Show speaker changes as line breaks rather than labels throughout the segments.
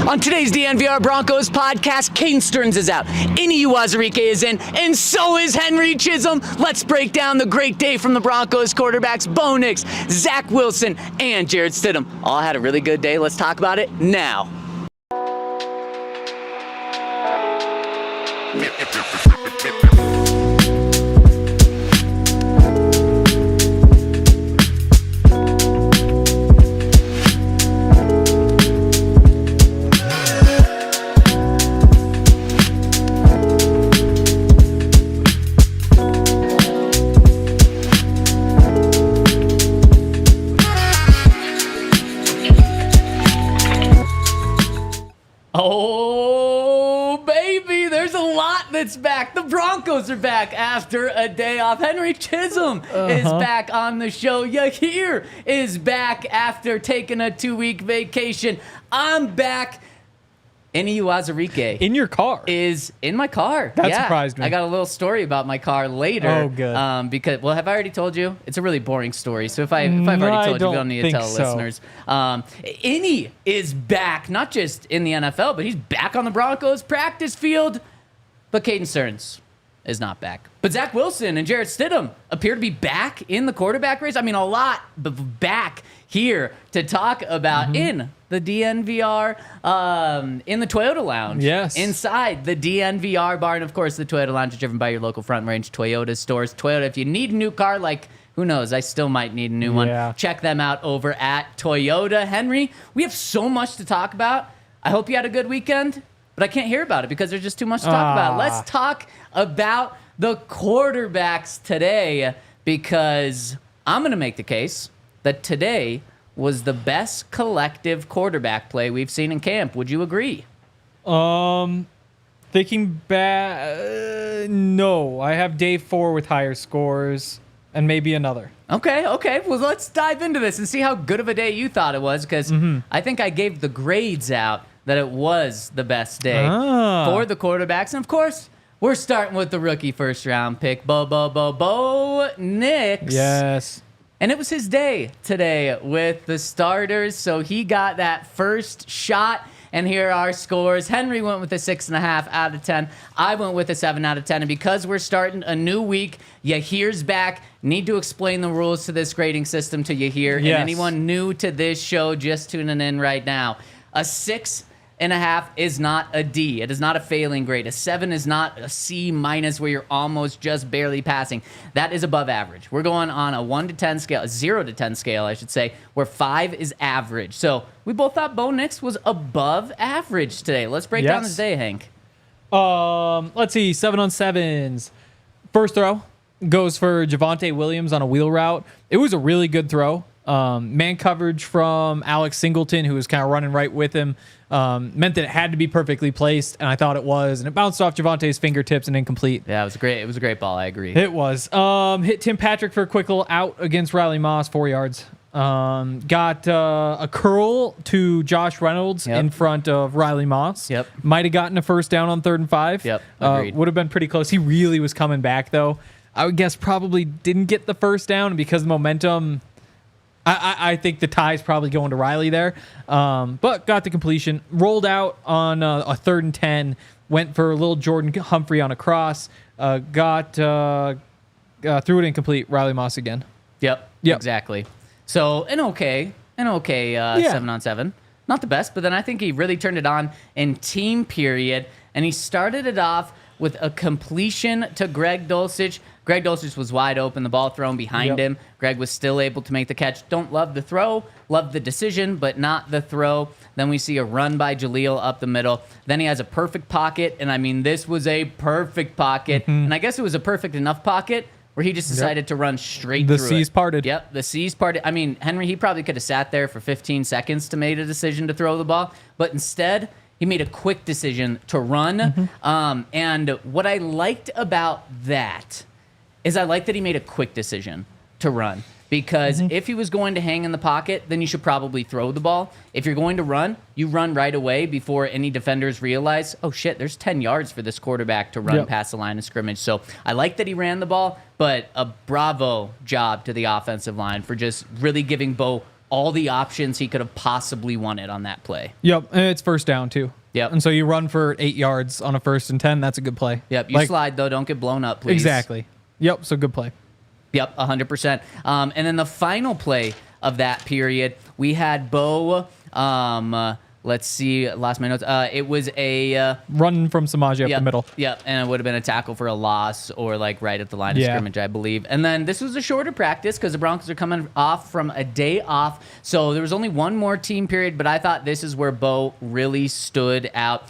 On today's DNVR Broncos podcast, Caden Sterns is out, Enyi Uwazurike is in, and so is Henry Chisholm. Let's break down the great day from the Broncos quarterbacks Bo Nix, Zach Wilson, and Jarrett Stidham. All had a really good day. Let's talk about it now. Oh, baby, there's a lot that's back. The Broncos are back after a day off. Henry Chisholm is back on the show. Yahir is back after taking a 2-week vacation. I'm back. Enyi Uwazurike
in your car
is in my car.
That surprised me.
I got a little story about my car later.
Oh, good.
Because, well, have I already told you? It's a really boring story. So if I've already told you, we don't need to tell listeners. Enyi is back, not just in the NFL, but he's back on the Broncos practice field. But Caden Sterns is not back. But Zach Wilson and Jarrett Stidham appear to be back in the quarterback race. I mean, a lot back here to talk about in the DNVR, in the Toyota Lounge.
Yes.
Inside the DNVR Bar. And, of course, the Toyota Lounge is driven by your local Front Range Toyota stores. Toyota, if you need a new car, like, who knows, I still might need a new one. Check them out over at Toyota. Henry, we have so much to talk about. I hope you had a good weekend, but I can't hear about it because there's just too much to talk about. Let's talk about the quarterbacks today, because I'm going to make the case that today was the best collective quarterback play we've seen in camp. Would you agree?
Thinking back, no. I have day 4 with higher scores and maybe another.
Okay. Well, let's dive into this and see how good of a day you thought it was, because I think I gave the grades out that it was the best day for the quarterbacks. And, of course, we're starting with the rookie first-round pick, Bo Nix.
Yes.
And it was his day today with the starters, so he got that first shot. And here are our scores. Henry went with a 6.5 out of 10. I went with a 7 out of 10. And because we're starting a new week, Yahir's back. Need to explain the rules to this grading system to Yahir.
Yes.
And anyone new to this show just tuning in right now, a 6.5 is not a D. It is not a failing grade. A 7 is not a C minus where you're almost just barely passing. That is above average. We're going on a 1 to 10 scale, a 0 to 10 scale, I should say, where 5 is average. So we both thought Bo Nix was above average today. Let's break down this day, Hank.
Let's see, 7 on 7s. First throw goes for Javonte Williams on a wheel route. It was a really good throw. Man coverage from Alex Singleton, who was kind of running right with him, meant that it had to be perfectly placed, and I thought it was, and it bounced off Javonte's fingertips and incomplete.
Yeah, it was a great ball. I agree.
It was. Hit Tim Patrick for a quick little out against Riley Moss, 4 yards. Got a curl to Josh Reynolds in front of Riley Moss.
Yep.
Might have gotten a first down on 3rd and 5.
Yep. Agreed.
Would have been pretty close. He really was coming back, though. I would guess probably didn't get the first down because of momentum. I think the tie's probably going to Riley there, but got the completion. Rolled out on a 3rd and 10. Went for a little Jordan Humphrey on a cross. Threw it incomplete. Riley Moss again.
Yep. Exactly. So an okay 7 on 7. Not the best, but then I think he really turned it on in team period, and he started it off with a completion to Greg Dulcich. Greg Dulcich was wide open, the ball thrown behind him. Greg was still able to make the catch. Don't love the throw, love the decision, but not the throw. Then we see a run by Jaleel up the middle. Then he has a perfect pocket, and I mean, this was a perfect pocket. And I guess it was a perfect enough pocket where he just decided to run straight through it.
The C's parted.
Yep, the C's parted. I mean, Henry, he probably could have sat there for 15 seconds to make a decision to throw the ball, but instead, he made a quick decision to run. And what I liked about that is I like that he made a quick decision to run. Because if he was going to hang in the pocket, then you should probably throw the ball. If you're going to run, you run right away before any defenders realize, oh, shit, there's 10 yards for this quarterback to run past the line of scrimmage. So I like that he ran the ball, but a bravo job to the offensive line for just really giving Bo all the options he could have possibly wanted on that play.
Yep, and it's first down too.
Yep.
And so you run for 8 yards on a 1st and 10. That's a good play.
Yep. You slide though. Don't get blown up, please.
Exactly. Yep. So good play.
Yep. 100%. And then the final play of that period, we had Bo. Let's see. Lost my notes. It was a
run from Samaje up the middle.
Yep, and it would have been a tackle for a loss or like right at the line of scrimmage, I believe. And then this was a shorter practice because the Broncos are coming off from a day off, so there was only one more team period. But I thought this is where Bo really stood out.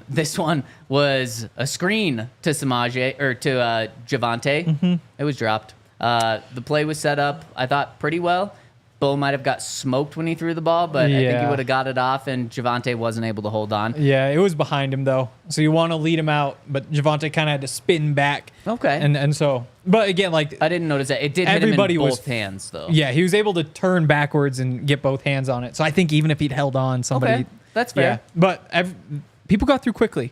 This one was a screen to Samaje or to Javonte.
Mm-hmm.
It was dropped. The play was set up, I thought, pretty well. Bo might have got smoked when he threw the ball, but I think he would have got it off, and Javonte wasn't able to hold on.
Yeah, it was behind him, though. So you want to lead him out, but Javonte kind of had to spin back.
Okay.
And so, but again, like...
I didn't notice that. It did hit him in both hands, though.
Yeah, he was able to turn backwards and get both hands on it. So I think even if he'd held on, somebody...
Okay, that's fair.
Yeah, but people got through quickly.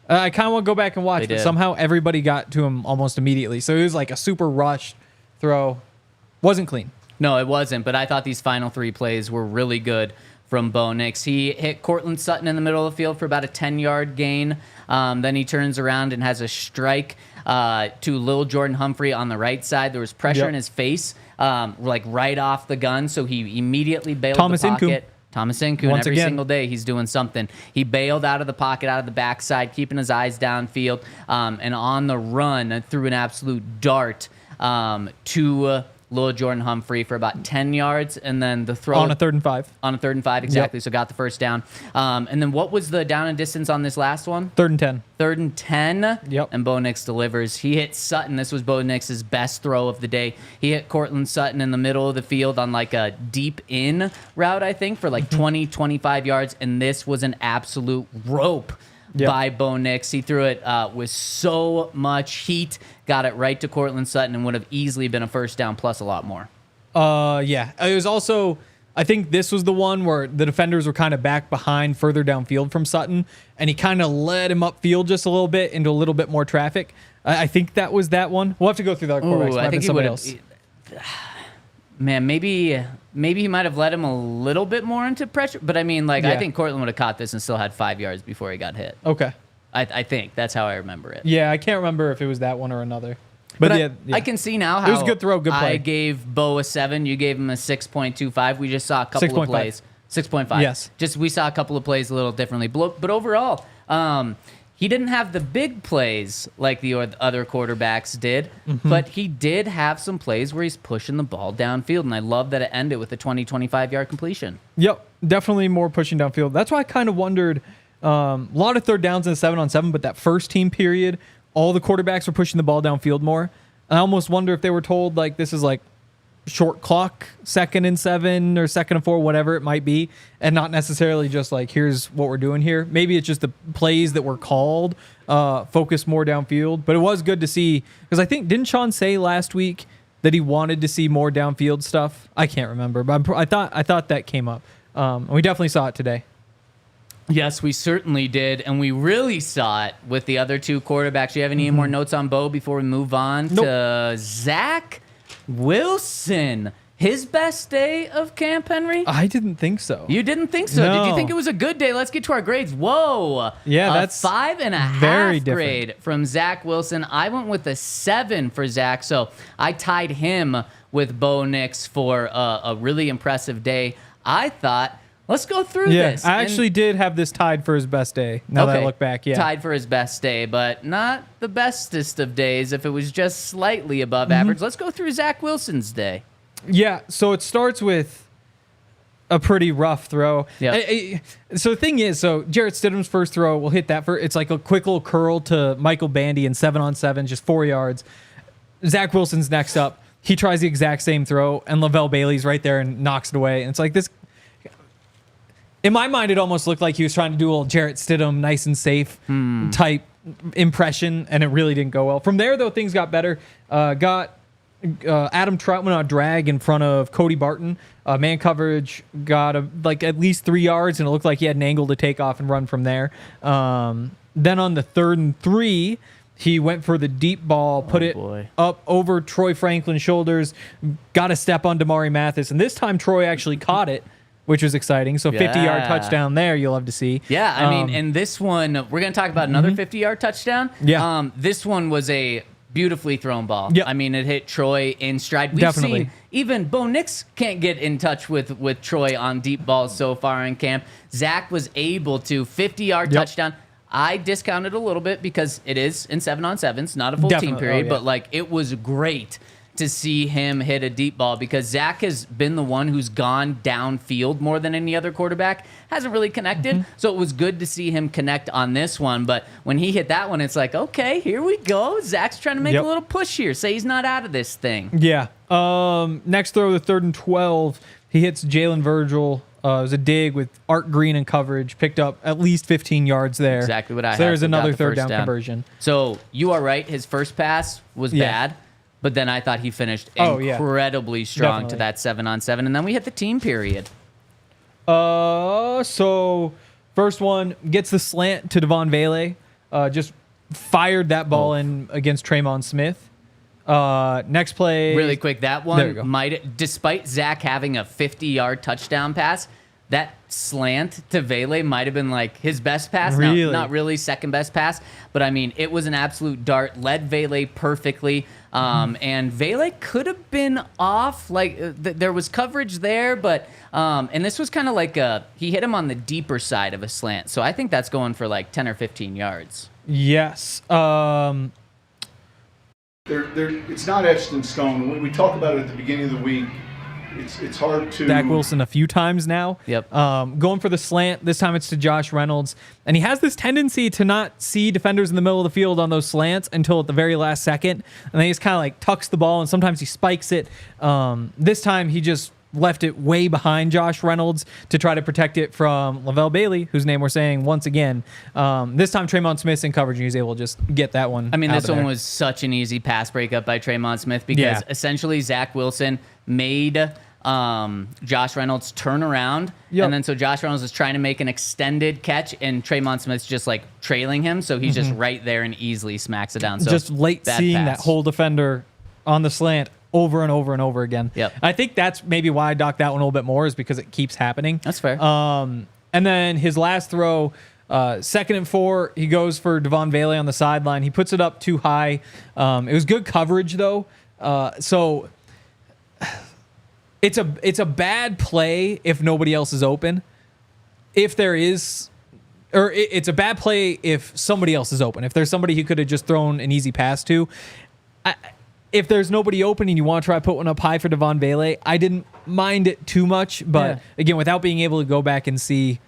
I kind of want to go back and watch, but somehow everybody got to him almost immediately. So it was like a super rushed throw. Wasn't clean.
No, it wasn't, but I thought these final 3 plays were really good from Bo Nix. He hit Courtland Sutton in the middle of the field for about a 10-yard gain. Then he turns around and has a strike to Lil Jordan Humphrey on the right side. There was pressure in his face, like right off the gun, so he immediately bailed the pocket. Thomas Nku, and every single day he's doing something. He bailed out of the pocket, out of the backside, keeping his eyes downfield, and on the run threw an absolute dart to Lil Jordan Humphrey for about 10 yards, and then the throw...
On a 3rd and 5.
On a 3rd and 5, exactly. Yep. So got the first down. And then what was the down and distance on this last one?
3rd and 10.
3rd and 10.
Yep.
And Bo Nix delivers. He hit Sutton. This was Bo Nix's best throw of the day. He hit Courtland Sutton in the middle of the field on like a deep in route, I think, for like 20, 25 yards. And this was an absolute rope by Bo Nix. He threw it with so much heat, got it right to Courtland Sutton, and would have easily been a first down plus a lot more.
Yeah. It was also, I think this was the one where the defenders were kind of back behind further downfield from Sutton, and he kind of led him upfield just a little bit into a little bit more traffic. I think that was that one. We'll have to go through the quarterbacks.
I think he would have. Man, maybe he might have led him a little bit more into pressure. But I mean, like, I think Courtland would have caught this and still had 5 yards before he got hit.
Okay.
I think that's how I remember it.
Yeah, I can't remember if it was that one or another. But
I can see now how
it was a good throw, good play.
I gave Bo a 7. You gave him a 6.25. We just saw a couple of plays. 6.5.
Yes.
Just we saw a couple of plays a little differently. But overall, he didn't have the big plays like the other quarterbacks did, but he did have some plays where he's pushing the ball downfield, and I love that it ended with a 25-yard completion.
Yep, definitely more pushing downfield. That's why I kind of wondered, a lot of 3rd downs in the 7-on-7, but that first team period, all the quarterbacks were pushing the ball downfield more. I almost wonder if they were told, like, this is like short clock, 2nd and 7 or 2nd and 4, whatever it might be, and not necessarily just like, here's what we're doing here. Maybe it's just the plays that were called focus more downfield. But it was good to see, because I think, didn't Sean say last week that he wanted to see more downfield stuff? I can't remember, but I thought that came up. And we definitely saw it today.
Yes, we certainly did, and we really saw it with the other 2 quarterbacks. Do you have any more notes on Bo before we move on to Zach Wilson? His best day of camp, Henry?
I didn't think so.
You didn't think so?
No.
Did you think it was a good day? Let's get to our grades. Whoa.
Yeah, that's
5.5 grade from Zach Wilson. I went with a 7 for Zach, so I tied him with Bo Nix for a really impressive day. I thought, let's go through this.
I actually did have this tied for his best day. Now that I look back,
tied for his best day, but not the bestest of days if it was just slightly above average. Let's go through Zach Wilson's day.
Yeah, so it starts with a pretty rough throw.
Yeah.
So the thing is, Jarrett Stidham's first throw, we'll hit that for, it's like a quick little curl to Michael Bandy in 7-on-7, just 4 yards. Zach Wilson's next up. He tries the exact same throw, and Lavelle Bailey's right there and knocks it away. And it's like this. In my mind, it almost looked like he was trying to do a little Jarrett Stidham, nice and safe type impression, and it really didn't go well. From there, though, things got better. Adam Troutman on a drag in front of Cody Barton. Man coverage got at least 3 yards, and it looked like he had an angle to take off and run from there. Then on the 3rd and 3, He went for the deep ball, put it up over Troy Franklin's shoulders, got a step on Damari Mathis, and this time Troy actually caught it, which was exciting. So 50-yard touchdown there, you'll love to see.
Yeah, I mean, and this one, we're going to talk about another 50-yard touchdown.
Yeah.
This one was a beautifully thrown ball.
Yep.
I mean, it hit Troy in stride. We've seen even Bo Nix can't get in touch with Troy on deep balls so far in camp. Zach was able to 50-yard touchdown. I discounted a little bit because it is in 7-on-7s, not a full team period, but like it was great to see him hit a deep ball because Zach has been the one who's gone downfield more than any other quarterback, hasn't really connected. So it was good to see him connect on this one. But when he hit that one, it's like, okay, here we go. Zach's trying to make a little push here. Say he's not out of this thing.
Yeah. Next throw, the 3rd and 12, he hits Jalen Virgil. It was a dig with Art Green in coverage, picked up at least 15 yards there.
Exactly what I had.
So there's another
third
down conversion.
So you are right. His first pass was bad, but then I thought he finished incredibly strong to that 7-on-7. And then we hit the team period.
So first one gets the slant to Devon Vele. Just fired that ball in against Tremon Smith. Next play.
Really quick, that one despite Zach having a 50-yard touchdown pass, that slant to Vele might have been like his best pass.
Really?
No, not really second best pass, but I mean, it was an absolute dart. Led Vele perfectly. And Vele could have been off. Like there was coverage there, but and this was kind of like he hit him on the deeper side of a slant. So I think that's going for like 10 or 15 yards.
Yes.
It's not etched in stone. When we talk about it at the beginning of the week, it's hard to...
Zach Wilson a few times now.
Yep.
Going for the slant. This time it's to Josh Reynolds. And he has this tendency to not see defenders in the middle of the field on those slants until at the very last second. And then he just kind of like tucks the ball, and sometimes he spikes it. This time he just left it way behind Josh Reynolds to try to protect it from Lavelle Bailey, whose name we're saying once again. This time Tremon Smith's in coverage, and he was able to just get that one.
I mean, this one was such an easy pass breakup by Tremon Smith because essentially Zach Wilson made Josh Reynolds turn around, and then so Josh Reynolds is trying to make an extended catch, and Tremon Smith's just like trailing him, so he's just right there and easily smacks it down. So
just late seeing that whole defender on the slant over and over and over again.
Yep.
I think that's maybe why I docked that one a little bit more, is because it keeps happening.
That's fair.
And then his last throw, 2nd and 4, he goes for Devon Vele on the sideline. He puts it up too high. It was good coverage though. So it's a bad play if nobody else is open. If there is, or it's a bad play if somebody else is open. If there's somebody he could have just thrown an easy pass to. If there's nobody open and you want to try to put one up high for Devon Vele, I didn't mind it too much. But again, without being able to go back and see,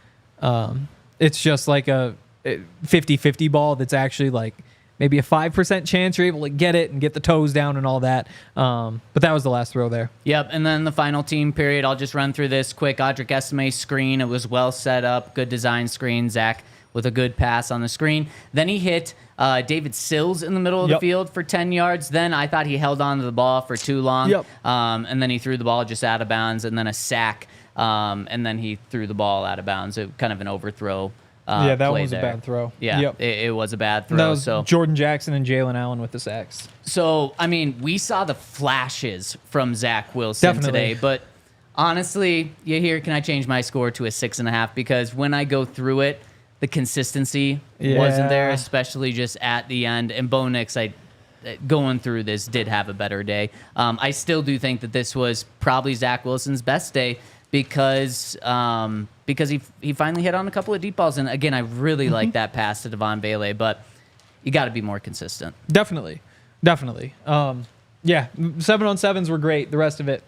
it's just like a 50-50 ball that's actually like maybe a 5% chance you're able to get it and get the toes down and all that. But that was the last throw there.
Yep, and then the final team period, I'll just run through this quick. Audric Estime screen, it was well set up, good design screen. Zach with a good pass on the screen. Then he hit David Sills in the middle of the field for 10 yards. Then I thought he held on to the ball for too long. And then he threw the ball just out of bounds, and then a sack. And then he threw the ball out of bounds. It kind of an overthrow.
That one was a bad throw.
Yeah, it was a bad throw.
That was Jordan Jackson and Jalen Allen with the sacks.
So, I mean, we saw the flashes from Zach Wilson today, but honestly, can I change my score to a 6.5? Because when I go through it, the consistency wasn't there, especially just at the end. And Bo Nix, going through this, did have a better day. I still do think that this was probably Zach Wilson's best day because he finally hit on a couple of deep balls. And again, I really like that pass to Devon Vele, but you got to be more consistent.
Definitely. 7-on-7s were great. The rest of it,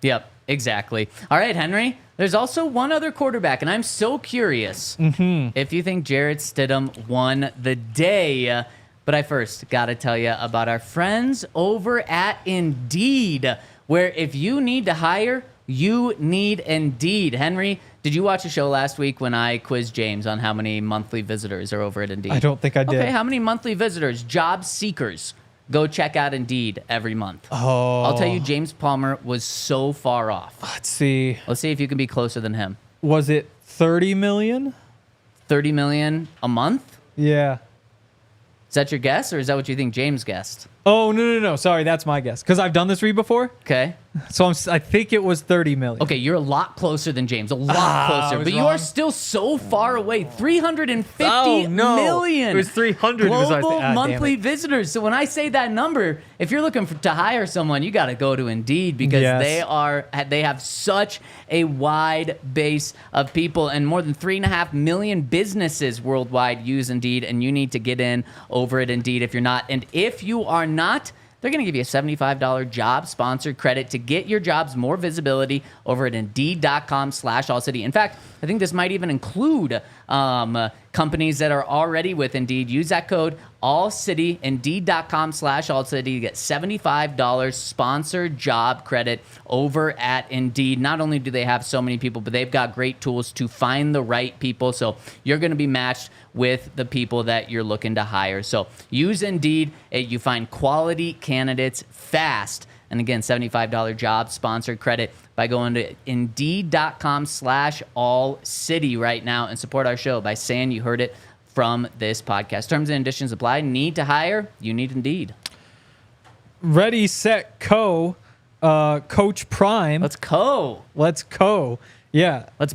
Yep, exactly. All right, Henry, there's also one other quarterback, and I'm so curious if you think Jarrett Stidham won the day. But I first got to tell you about our friends over at Indeed, where if you need to hire, you need Indeed. Henry, did you watch a show last week when I quizzed James on how many monthly visitors are over at Indeed?
I don't think I did.
Okay, how many monthly visitors, job seekers, go check out Indeed every month?
Oh.
I'll tell you, James Palmer was so far off.
Let's see
if you can be closer than him.
Was it 30 million?
30 million a month?
Yeah.
Is that your guess, or is that what you think James guessed?
Oh, no. Sorry, that's my guess. Because I've done this read before.
Okay.
So I think it was 30 million.
Okay, you're a lot closer than James. A lot closer. But you are still so far away. 350 million.
It was 300.
Global monthly visitors. So when I say that number, if you're looking to hire someone, you got to go to Indeed because they have such a wide base of people, and more than 3.5 million businesses worldwide use Indeed, and you need to get in over at Indeed if you're not. And if you are not, they're going to give you a $75 job sponsored credit to get your jobs more visibility over at Indeed.com/AllCity. In fact, I think this might even include companies that are already with Indeed. Use that code AllCity, Indeed.com/AllCity to get $75 sponsored job credit over at Indeed. Not only do they have so many people, but they've got great tools to find the right people. So you're going to be matched with the people that you're looking to hire. So use Indeed. You find quality candidates fast. And again, $75 job sponsored credit by going to Indeed.com/AllCity right now and support our show by saying you heard it from this podcast. Terms and conditions apply. Need to hire? You need Indeed.
Ready, set, co. Coach Prime.
Let's go.
Yeah.
Let's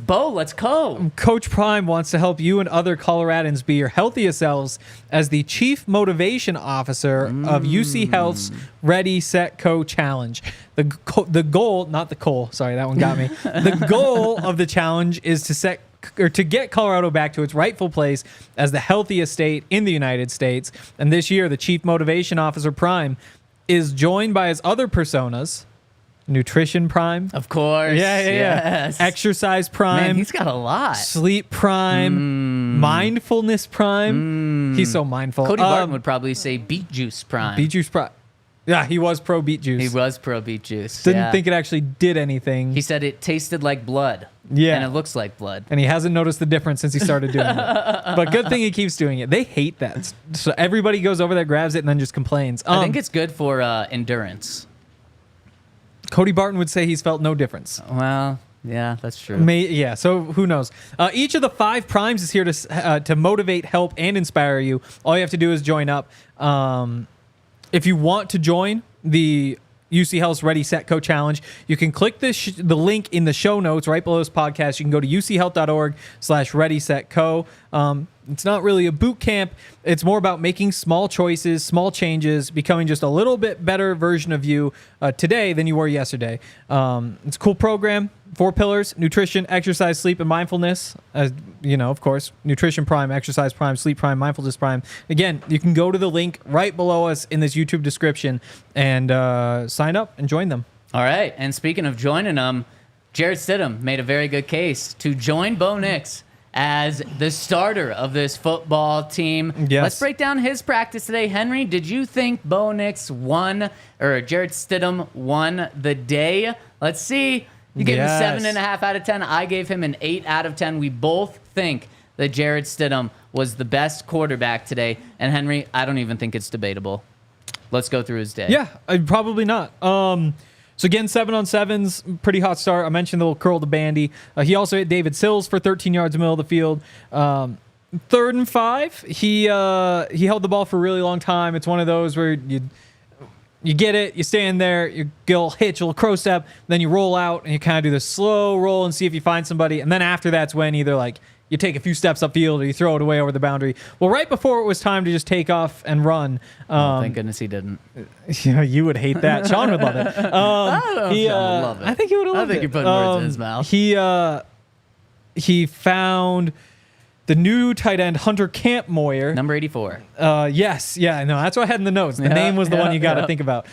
go.
Coach Prime wants to help you and other Coloradans be your healthiest selves as the Chief Motivation Officer of UC Health's Ready, Set, Co Challenge. The goal, not the Cole, sorry, that one got me. The goal of the challenge is to get Colorado back to its rightful place as the healthiest state in the United States. And this year, the Chief Motivation Officer Prime is joined by his other personas. Nutrition Prime.
Of course.
Yes. Exercise Prime.
Man, he's got a lot.
Sleep Prime. Mindfulness Prime. He's so mindful.
Cody Barton would probably say Beet Juice Prime.
Beet Juice Prime. Yeah, he was pro Beet Juice.
He was pro Beet Juice.
Didn't think it actually did anything.
He said it tasted like blood.
Yeah.
And it looks like blood.
And he hasn't noticed the difference since he started doing it. But good thing he keeps doing it. They hate that. So everybody goes over there, grabs it, and then just complains.
I think it's good for endurance.
Cody Barton would say he's felt no difference.
Well, yeah, that's true.
So who knows? Each of the 5 primes is here to motivate, help, and inspire you. All you have to do is join up. If you want to join the UC Health's Ready, Set, Co Challenge, you can click the link in the show notes right below this podcast. You can go to uchealth.org/Ready, Set, Co. It's not really a boot camp. It's more about making small choices, small changes, becoming just a little bit better version of you today than you were yesterday. It's a cool program. 4 pillars: nutrition, exercise, sleep, and mindfulness. Of course, nutrition prime, exercise prime, sleep prime, mindfulness prime. Again, you can go to the link right below us in this YouTube description and sign up and join them.
All right. And speaking of joining them, Jarrett Stidham made a very good case to join Bo Nix as the starter of this football team.
Yes.
Let's break down his practice today. Henry, did you think Bo Nix Jarrett Stidham won the day? Let's see. You gave him 7.5 out of 10. I gave him an 8 out of 10. We both think that Jarrett Stidham was the best quarterback today. And Henry, I don't even think it's debatable. Let's go through his day.
Yeah, probably not. So again, 7-on-7s, pretty hot start. I mentioned the little curl to Bandy. He also hit David Sills for 13 yards in the middle of the field. 3rd and 5, he held the ball for a really long time. It's one of those where you get it, you stand there, you get a little hitch, a little crow step, then you roll out and you kind of do this slow roll and see if you find somebody. And then after that's when either you take a few steps upfield or you throw it away over the boundary. Well, right before it was time to just take off and run.
Thank goodness he didn't.
You would hate that. Sean would love it.
I don't know if Sean would love it.
I think he would have loved it.
I think you're putting words in his mouth.
He found the new tight end, Hunter Kampmoyer.
Number 84.
Yes. Yeah, no, that's what I had in the notes. The name was the one you got to think about.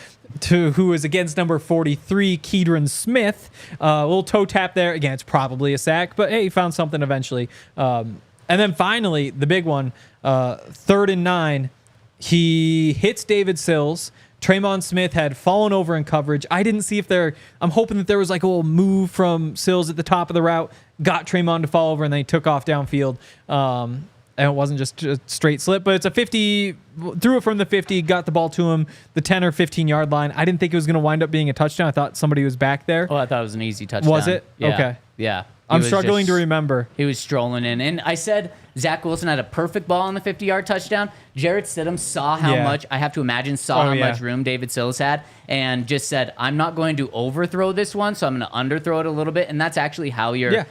Who is against number 43, Keedron Smith. A little toe tap there. Again, it's probably a sack, but hey, he found something eventually. And then finally, the big one, 3rd and 9, he hits David Sills. Tremon Smith had fallen over in coverage. I didn't see I'm hoping that there was like a little move from Sills at the top of the route, got Tremon to fall over, and then he took off downfield. And it wasn't just a straight slip, but it's a 50, threw it from the 50, got the ball to him, the 10 or 15-yard line. I didn't think it was going to wind up being a touchdown. I thought somebody was back there.
Oh, I thought it was an easy touchdown.
Was it?
Yeah.
Okay.
Yeah.
I'm struggling to remember.
He was strolling in. And I said Zach Wilson had a perfect ball on the 50-yard touchdown. Jarrett Stidham saw how much, I have to imagine, how much room David Sills had and just said, I'm not going to overthrow this one, so I'm going to underthrow it a little bit. And that's actually how you're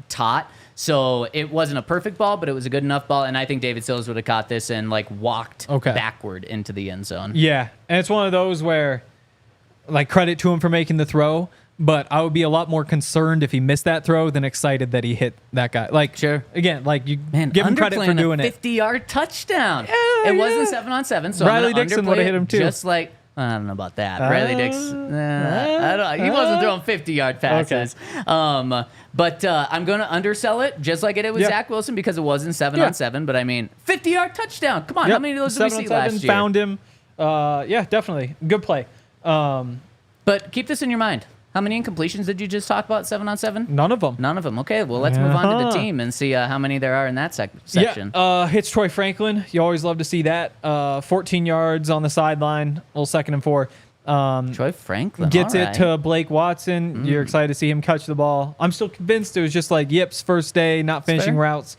taught. So it wasn't a perfect ball, but it was a good enough ball. And I think David Sills would have caught this and like walked backward into the end zone.
Yeah. And it's one of those where, like, credit to him for making the throw, but I would be a lot more concerned if he missed that throw than excited that he hit that guy. Like, again, like, you give him credit for doing it.
50-yard touchdown. It wasn't 7-on-7, so
Riley Dixon would have hit him too.
Just like, I don't know about that. Riley Dixon, he wasn't throwing 50-yard passes.
Okay.
But I'm going to undersell it, just like I did with Zach Wilson, because it wasn't 7-on-7. But I mean, 50-yard touchdown. Come on, how many of those did we see last year?
Found him. Definitely. Good play.
But keep this in your mind. How many incompletions did you just talk about, 7-on-7?
None of them.
None of them. Okay, well, let's move on to the team and see how many there are in that section.
Hits Troy Franklin. You always love to see that. 14 yards on the sideline, a little 2nd and 4.
Troy Franklin
gets it to Blake Watson. You're excited to see him catch the ball. I'm still convinced it was just like yips first day, not finishing routes.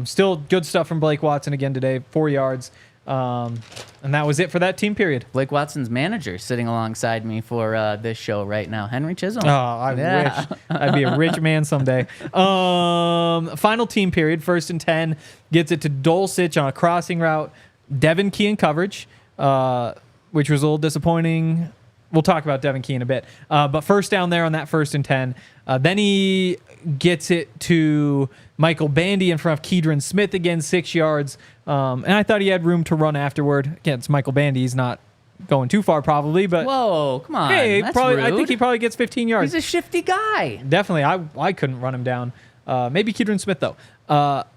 Still good stuff from Blake Watson again today, 4 yards. And that was it for that team period.
Blake Watson's manager sitting alongside me for this show right now, Henry Chisholm.
Oh, I wish. I'd be a rich man someday. Final team period, 1st and 10. Gets it to Dulcich on a crossing route. Devin Key in coverage, which was a little disappointing. We'll talk about Devin Key in a bit. But first down there on that 1st and 10. Then he gets it to Michael Bandy in front of Keedron Smith again, 6 yards. And I thought he had room to run afterward. Again, it's Michael Bandy. He's not going too far probably, but
whoa, come on.
Hey,
that's
probably,
rude.
I think he probably gets 15 yards.
He's a shifty guy.
Definitely. I couldn't run him down. Maybe Keedron Smith, though.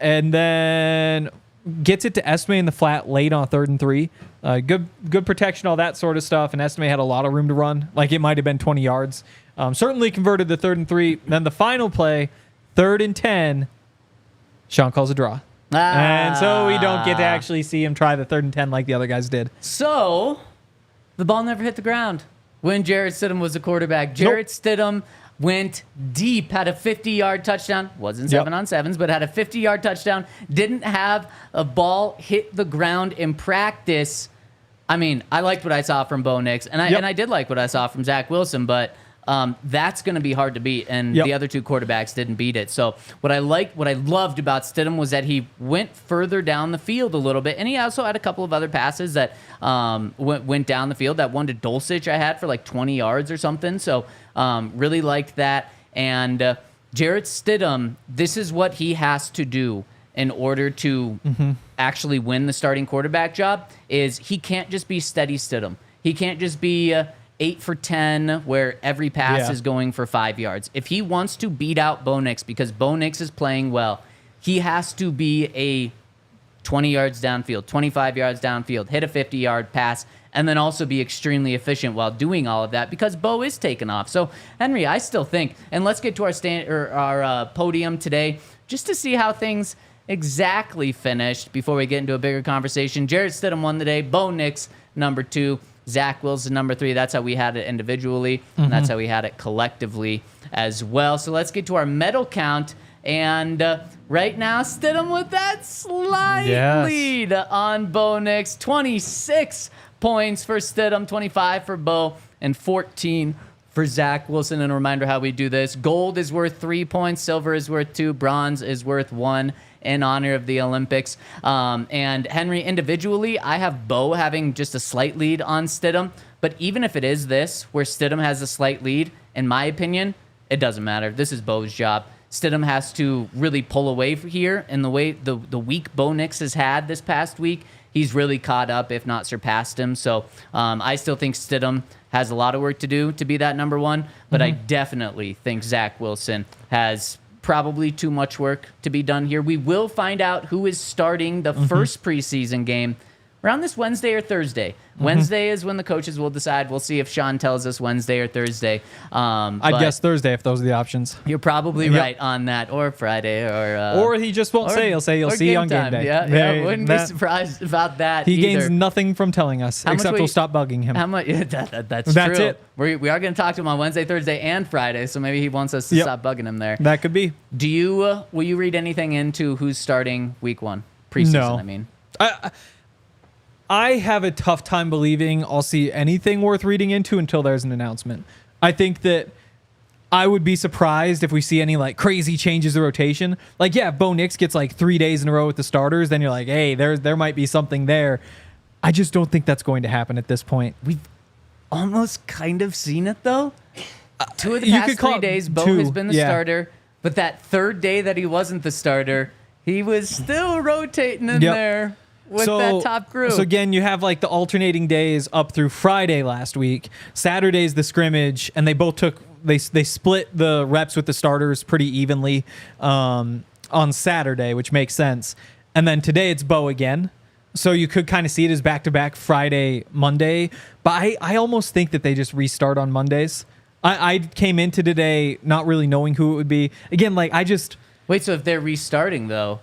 And then gets it to Estime in the flat late on 3rd and 3. Good protection, all that sort of stuff. And Estime had a lot of room to run. Like, it might have been 20 yards. Certainly converted the 3rd and 3. Then the final play, 3rd and 10, Sean calls a draw. And so we don't get to actually see him try the 3rd and 10 like the other guys did.
So the ball never hit the ground when Jarrett Stidham was the quarterback. Jarrett Stidham went deep, had a 50-yard touchdown. Wasn't 7-on-7s, but had a 50-yard touchdown. Didn't have a ball hit the ground in practice. I mean, I liked what I saw from Bo Nix, and I did like what I saw from Zach Wilson, but that's going to be hard to beat, and the other two quarterbacks didn't beat it. So what I loved about Stidham was that he went further down the field a little bit, and he also had a couple of other passes that went down the field. That one to Dulcich I had for like 20 yards or something. So really liked that. And Jarrett Stidham, this is what he has to do in order to actually win the starting quarterback job. Is he can't just be steady Stidham. He can't just be 8 for 10 where every pass is going for 5 yards. If he wants to beat out Bo Nix because Bo Nix is playing well, he has to be a 20 yards downfield, 25 yards downfield, hit a 50-yard pass, and then also be extremely efficient while doing all of that because Bo is taking off. So, Henry, I still think, and let's get to our podium today just to see how things exactly finished before we get into a bigger conversation. Jarrett Stidham won the day. Bo Nix, number 2. Zach Wilson, number 3. That's how we had it individually, and that's how we had it collectively as well. So let's get to our medal count. And right now, Stidham with that slight lead on Bo Nix. 26 points for Stidham, 25 for Bo, and 14 for Zach Wilson. And a reminder how we do this. Gold is worth 3 points. Silver is worth 2. Bronze is worth 1 in honor of the Olympics. And Henry, individually, I have Bo having just a slight lead on Stidham. But even if it is this, where Stidham has a slight lead, in my opinion, it doesn't matter. This is Bo's job. Stidham has to really pull away here. And the way the week Bo Nix has had this past week, he's really caught up, if not surpassed him. So I still think Stidham has a lot of work to do to be that number 1. But I definitely think Zach Wilson has probably too much work to be done here. We will find out who is starting the first preseason game around this Wednesday or Thursday. Wednesday is when the coaches will decide. We'll see if Sean tells us Wednesday or Thursday.
I'd guess Thursday if those are the options.
You're probably right on that, or Friday,
or he just won't say. He'll say you'll see you on game day.
Yeah, wouldn't be surprised about that.
He
either.
gains nothing from telling us, except we'll stop bugging him.
How much? That's true.
It.
We are going to talk to him on Wednesday, Thursday, and Friday, so maybe he wants us to stop bugging him there.
That could be.
Will you read anything into who's starting week 1 preseason?
No.
I mean,
I have a tough time believing I'll see anything worth reading into until there's an announcement. I think that I would be surprised if we see any like crazy changes to rotation. Like, yeah, if Bo Nix gets like 3 days in a row with the starters, then you're like, hey, there might be something there. I just don't think that's going to happen at this point.
We've almost kind of seen it, though. 2 of the past 3 days, Bo has been the starter. But that 3rd day that he wasn't the starter, he was still rotating in there with that top group.
So again, you have like the alternating days up through Friday last week. Saturday's the scrimmage, and they both they split the reps with the starters pretty evenly on Saturday, which makes sense. And then today it's Bo again. So you could kind of see it as back-to-back Friday, Monday. But I almost think that they just restart on Mondays. I came into today not really knowing who it would be. Again, like
Wait, so if they're restarting, though,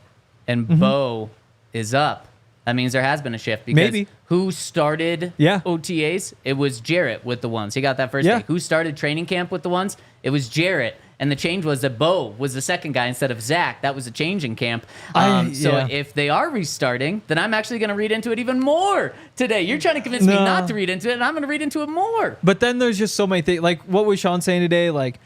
and Bo is up, that means there has been a shift. Because
maybe.
Who started OTAs? It was Jarrett with the ones. He got that first day. Who started training camp with the ones? It was Jarrett. And the change was that Bo was the second guy instead of Zach. That was a change in camp. So if they are restarting, then I'm actually going to read into it even more today. You're trying to convince me not to read into it, and I'm going to read into it more.
But then there's just so many things. Like, what was Sean saying today? Like,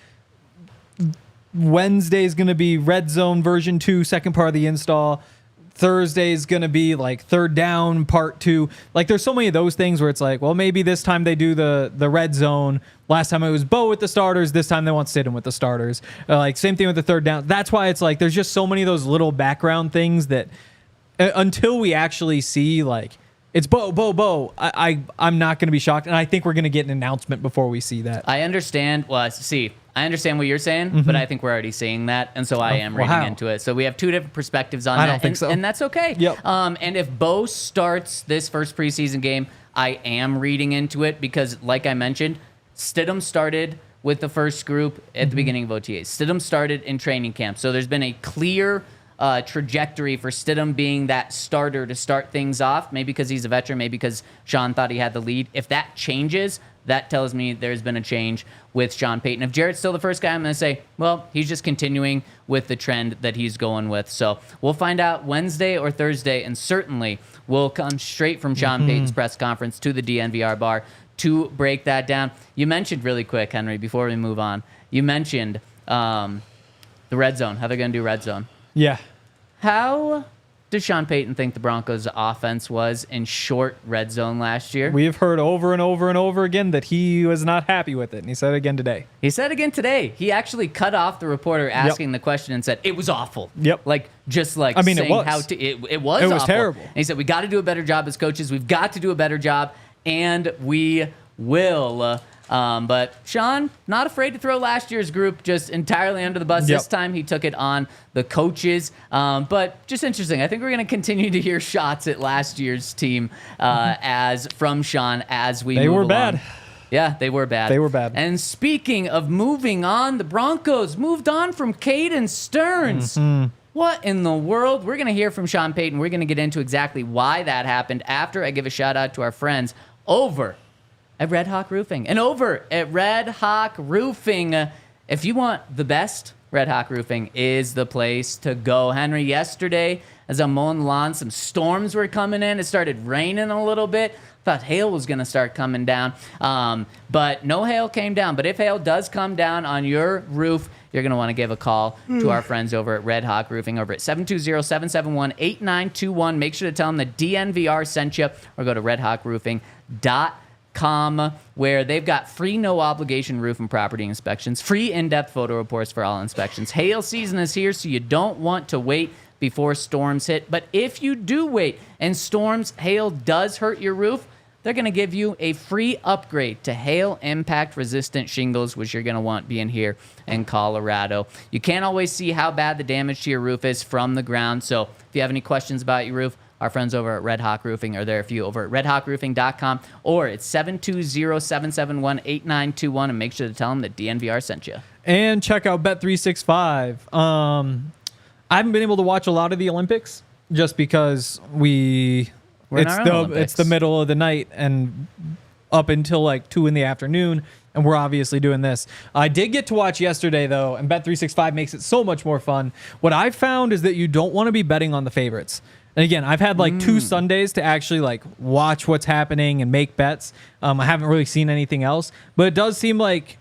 Wednesday is going to be Red Zone version 2, second part of the install. Thursday is going to be like third down part 2. Like, there's so many of those things where it's like, well, maybe this time they do the red zone. Last time it was Bo with the starters. This time they want Stidham with the starters. Like, same thing with the third down. That's why it's like there's just so many of those little background things that until we actually see like it's Bo, I'm not going to be shocked. And I think we're going to get an announcement before we see that.
I understand. Well, I understand what you're saying, but I think we're already seeing that, and so I am reading into it. So we have 2 different perspectives on that.
I don't think so.
And that's okay.
Yep.
And if Bo starts this first preseason game, I am reading into it because, like I mentioned, Stidham started with the first group at the beginning of OTAs. Stidham started in training camp. So there's been a clear trajectory for Stidham being that starter to start things off, maybe because he's a veteran, maybe because Sean thought he had the lead. If that changes, that tells me there's been a change with Sean Payton. If Jarrett's still the first guy, I'm going to say, well, he's just continuing with the trend that he's going with. So we'll find out Wednesday or Thursday, and certainly we'll come straight from Sean Payton's press conference to the DNVR bar to break that down. You mentioned really quick, Henry, before we move on, you mentioned the red zone, how they're going to do red zone.
Yeah.
How does Sean Payton think the Broncos' offense was in short red zone last year?
We have heard over and over and over again that he was not happy with it, and he said it again today.
He actually cut off the reporter asking the question and said, it was awful.
Yep.
Saying
it was.
It was awful.
Terrible.
And he said, we got to do a better job as coaches. We've got to do a better job, and we will. But Sean, not afraid to throw last year's group just entirely under the bus. This time he took it on the coaches. But just interesting. I think we're going to continue to hear shots at last year's team as from Sean as we move along.
They were bad.
Yeah, they were bad.
They were bad.
And speaking of moving on, the Broncos moved on from Caden Sterns. What in the world? We're going to hear from Sean Payton. We're going to get into exactly why that happened after I give a shout out to our friends over at Red Hawk Roofing. And over at Red Hawk Roofing, if you want the best, Red Hawk Roofing is the place to go. Henry, yesterday, as I'm mowing the lawn, some storms were coming in. It started raining a little bit. Thought hail was going to start coming down. But no hail came down. But if hail does come down on your roof, you're going to want to give a call to our friends over at Red Hawk Roofing over at 720-771-8921. Make sure to tell them the DNVR sent you, or go to redhawkroofing.com, where they've got free no-obligation roof and property inspections, free in-depth photo reports for all inspections. Hail season is here, so you don't want to wait before storms hit. But if you do wait and hail does hurt your roof, they're going to give you a free upgrade to hail impact resistant shingles, which you're going to want being here in Colorado. You can't always see how bad the damage to your roof is from the ground, so if you have any questions about your roof, our friends over at Red Hawk Roofing are there for you over at redhawkroofing.com, or it's 720-771-8921, and make sure to tell them that DNVR sent you.
And check out Bet365. I haven't been able to watch a lot of the Olympics just because it's the middle of the night and up until like 2 p.m, and we're obviously doing this. I did get to watch yesterday though, and Bet365 makes it so much more fun. What I found is that you don't want to be betting on the favorites. And again, I've had like 2 Sundays to actually like watch what's happening and make bets. I haven't really seen anything else, but it does seem like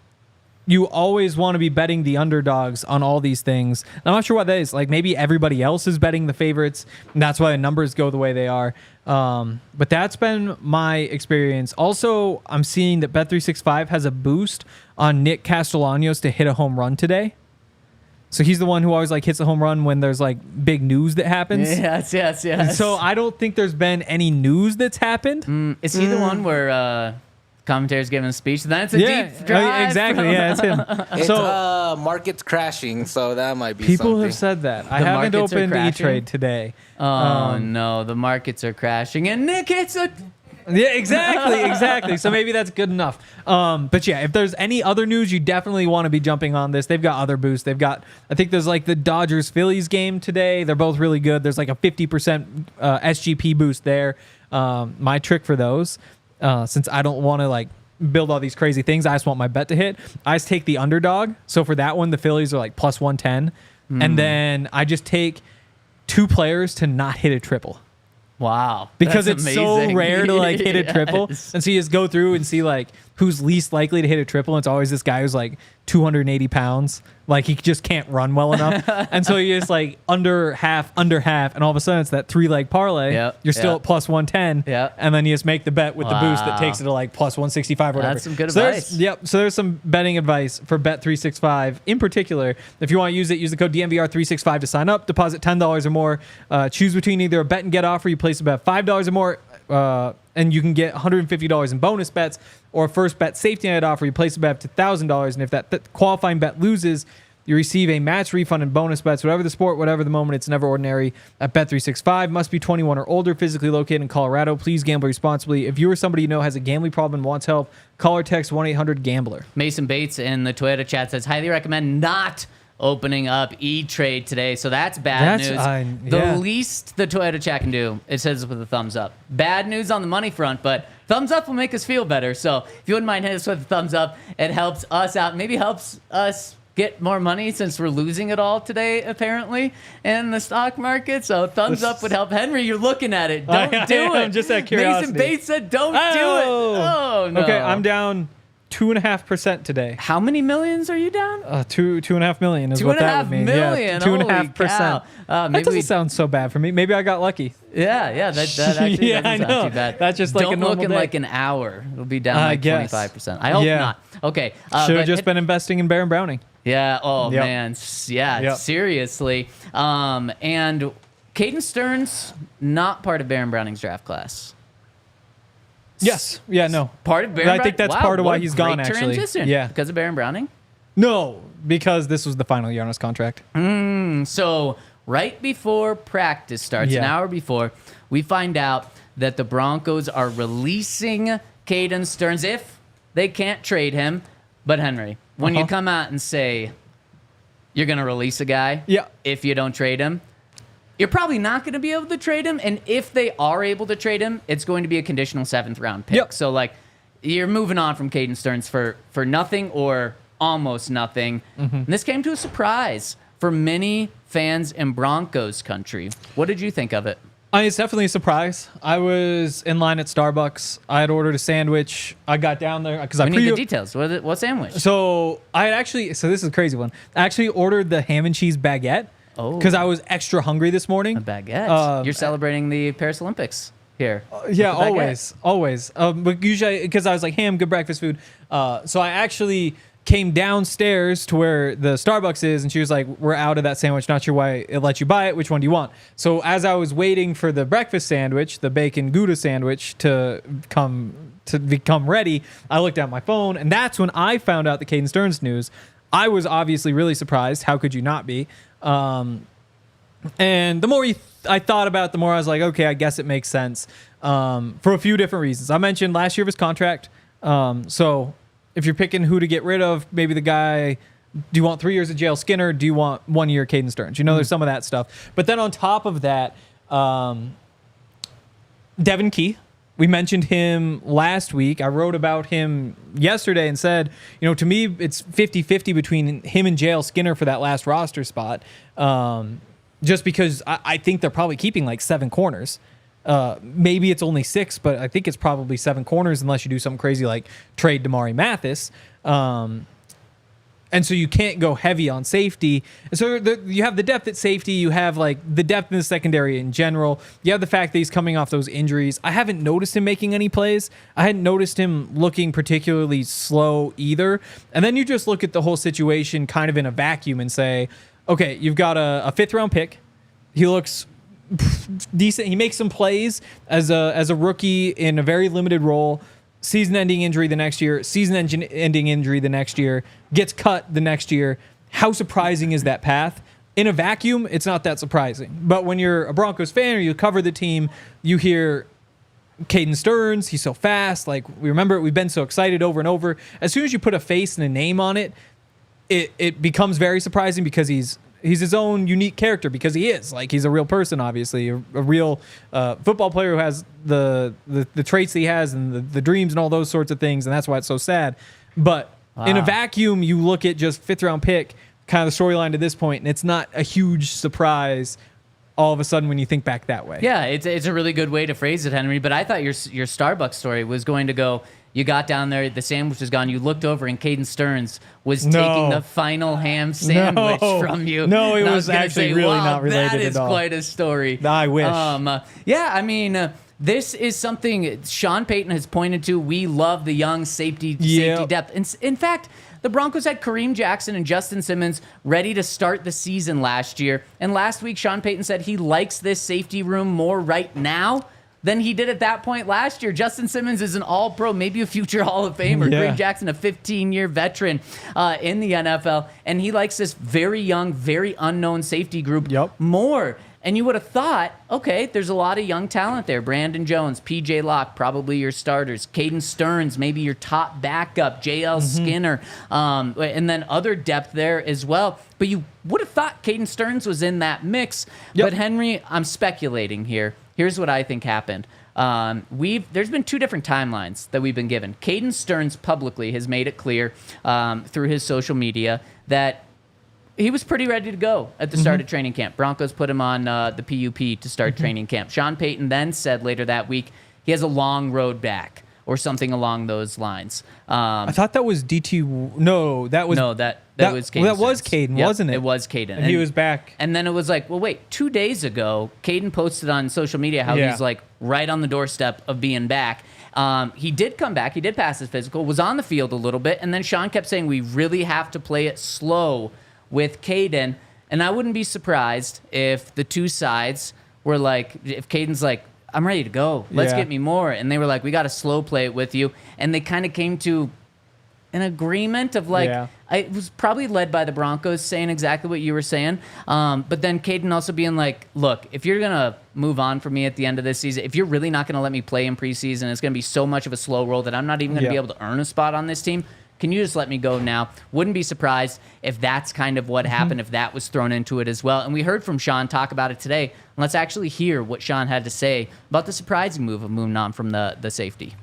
you always want to be betting the underdogs on all these things. I'm not sure what that is. Like maybe everybody else is betting the favorites, and that's why the numbers go the way they are. But that's been my experience. Also, I'm seeing that Bet365 has a boost on Nick Castellanos to hit a home run today. So he's the one who always like hits a home run when there's like big news that happens.
Yes.
And so I don't think there's been any news that's happened.
Is he the one where commentator's giving a speech? That's a deep drive.
Exactly. Yeah, it's him.
It's market's crashing, so that might be
people
something.
have said that. I haven't opened E-Trade today.
Oh no, the markets are crashing, and Nick hits a.
Yeah, exactly. So maybe that's good enough. But yeah, if there's any other news, you definitely want to be jumping on this. They've got other boosts. I think there's like the Dodgers-Phillies game today. They're both really good. There's like a 50% SGP boost there. My trick for those, since I don't want to like build all these crazy things, I just want my bet to hit. I just take the underdog. So for that one, the Phillies are like plus 110. And then I just take 2 players to not hit a triple.
Wow.
Because it's so rare to like hit a triple. And so you just go through and see like who's least likely to hit a triple. And it's always this guy who's like 280 pounds. Like he just can't run well enough. And so you just like under half. And all of a sudden it's that 3-leg parlay. You're still at plus 110. And then you just make the bet with the boost that takes it to like plus 165 or whatever.
That's some good advice.
So there's some betting advice for Bet365 in particular. If you want to use it, use the code DNVR365 to sign up. Deposit $10 or more. Choose between either a bet and get offer. You place a bet $5 or more. And you can get $150 in bonus bets, or a first bet safety net offer. You place a bet up to $1,000, and if that qualifying bet loses, you receive a match refund in bonus bets. Whatever the sport, whatever the moment, it's never ordinary. At Bet365, must be 21 or older, physically located in Colorado. Please gamble responsibly. If you or somebody you know has a gambling problem and wants help, call or text 1-800-GAMBLER.
Mason Bates in the Toyota chat says, highly recommend not opening up E-Trade today. So that's bad news. The least the Toyota chat can do, it says with a thumbs up. Bad news on the money front, but thumbs up will make us feel better. So if you wouldn't mind hitting us with a thumbs up, it helps us out. Maybe helps us get more money since we're losing it all today, apparently, in the stock market. So thumbs up would help. Henry, you're looking at it. Don't do it.
I'm just out of curiosity.
Mason Bates said don't do it. Oh, no.
Okay, I'm down 2.5% today.
How many millions are you down?
2.5 million is what that would mean.
2.5 million.
2.5%. That doesn't sound so bad for me. Maybe I got lucky.
Yeah, that actually doesn't sound too bad.
That's just like a normal
look in
day.
like an hour. It'll be down like 25%. I hope not. Okay.
Should have just been investing in Baron Browning.
Yeah. Oh man. Yeah. Seriously. And Caden Sterns not part of Baron Browning's draft class.
Yes. Yeah. No.
Part of Baron.
I think that's part of why he's gone. Actually.
Transition.
Yeah.
Because of Baron Browning.
No, because this was the final year on his contract.
So right before practice starts, an hour before, we find out that the Broncos are releasing Caden Sterns if they can't trade him. But Henry, when you come out and say you're going to release a guy if you don't trade him, you're probably not going to be able to trade him. And if they are able to trade him, it's going to be a conditional 7th-round pick. So, like, you're moving on from Caden Sterns for nothing or almost nothing. And this came to a surprise for many fans in Broncos country. What did you think of it?
It's definitely a surprise. I was in line at Starbucks. I had ordered a sandwich. I got down there because I
need the details. What sandwich?
So I had actually. So this is a crazy one. I actually ordered the ham and cheese baguette. Because I was extra hungry this morning.
A baguette. You're celebrating the Paris Olympics here.
Yeah, always. But usually, because I was like, ham, good breakfast food. So I actually came downstairs to where the Starbucks is, and she was like, we're out of that sandwich. Not sure why it let you buy it. Which one do you want? So as I was waiting for the breakfast sandwich, the bacon Gouda sandwich, to become ready, I looked at my phone, and that's when I found out the Caden Sterns news. I was obviously really surprised. How could you not be? And the more you I thought about it, the more I was like, okay, I guess it makes sense for a few different reasons. I mentioned last year of his contract. So if you're picking who to get rid of, maybe the guy, do you want 3 years of jail Skinner? Do you want 1 year Caden Sterns? There's some of that stuff. But then on top of that, Devin Key. We mentioned him last week. I wrote about him yesterday and said, to me, it's 50-50 between him and JL Skinner for that last roster spot. Just because I think they're probably keeping like 7 corners. Maybe it's only 6, but I think it's probably 7 corners unless you do something crazy like trade Damari Mathis. And so you can't go heavy on safety. So you have the depth at safety. You have like the depth in the secondary in general. You have the fact that he's coming off those injuries. I haven't noticed him making any plays. I hadn't noticed him looking particularly slow either. And then you just look at the whole situation kind of in a vacuum and say, okay, you've got a 5th round pick. He looks decent. He makes some plays as a rookie in a very limited role. Season-ending injury the next year, season-ending injury the next year, gets cut the next year. How surprising is that path? In a vacuum, it's not that surprising. But when you're a Broncos fan or you cover the team, you hear Caden Sterns, he's so fast. Like, we remember, we've been so excited over and over. As soon as you put a face and a name on it, it becomes very surprising because he's his own unique character, because he is. Like, he's a real person, obviously, a real football player who has the traits that he has and the dreams and all those sorts of things, and that's why it's so sad. But in a vacuum, you look at just 5th round pick, kind of the storyline to this point, and it's not a huge surprise all of a sudden when you think back that way.
Yeah, it's a really good way to phrase it, Henry, but I thought your Starbucks story was going to go, you got down there, the sandwich was gone, you looked over, and Caden Sterns was taking the final ham sandwich from you.
No, it was actually really not related at all.
That is quite a story.
I wish.
Yeah, I mean, this is something Sean Payton has pointed to. We love the young safety depth. In fact, the Broncos had Kareem Jackson and Justin Simmons ready to start the season last year. And last week, Sean Payton said he likes this safety room more right now than he did at that point last year. Justin Simmons is an all-pro, maybe a future Hall of Famer.
Yeah.
Kareem Jackson, a 15-year veteran in the NFL. And he likes this very young, very unknown safety group more. And you would have thought, okay, there's a lot of young talent there. Brandon Jones, P.J. Locke, probably your starters. Caden Sterns, maybe your top backup. J.L. Skinner, and then other depth there as well. But you would have thought Caden Sterns was in that mix. But Henry, I'm speculating here. Here's what I think happened. There's been 2 different timelines that we've been given. Caden Sterns publicly has made it clear through his social media that he was pretty ready to go at the start of training camp. Broncos put him on the PUP to start training camp. Sean Payton then said later that week he has a long road back or something along those lines.
I thought that was DT. No, that was
that was Caden.
That was Caden, wasn't it?
It was Caden.
And he was back.
And then it was like, well, wait, 2 days ago, Caden posted on social media how he's like right on the doorstep of being back. He did come back. He did pass his physical, was on the field a little bit. And then Sean kept saying, we really have to play it slow with Caden. And I wouldn't be surprised if the two sides were like, if Caden's like, I'm ready to go. Let's get me more. And they were like, we got to slow play it with you. And they kind of came to an agreement of like, it was probably led by the Broncos saying exactly what you were saying. But then Caden also being like, look, if you're going to move on from me at the end of this season, if you're really not going to let me play in preseason, it's going to be so much of a slow roll that I'm not even going to be able to earn a spot on this team. Can you just let me go now? Wouldn't be surprised if that's kind of what happened, if that was thrown into it as well. And we heard from Sean talk about it today. Let's actually hear what Sean had to say about the surprising move of moving on from the safety.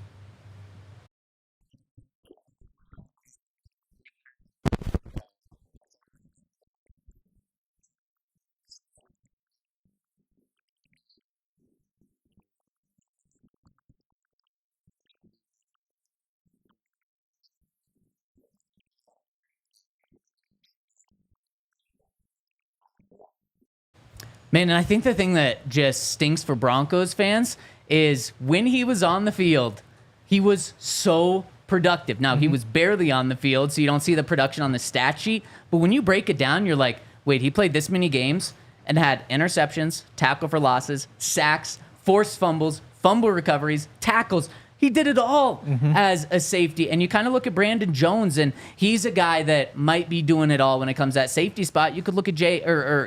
Man, and I think the thing that just stinks for Broncos fans is when he was on the field, he was so productive. Now, he was barely on the field, so you don't see the production on the stat sheet. But when you break it down, you're like, wait, he played this many games and had interceptions, tackle for losses, sacks, forced fumbles, fumble recoveries, tackles. He did it all as a safety. And you kind of look at Brandon Jones, and he's a guy that might be doing it all when it comes to that safety spot. You could look at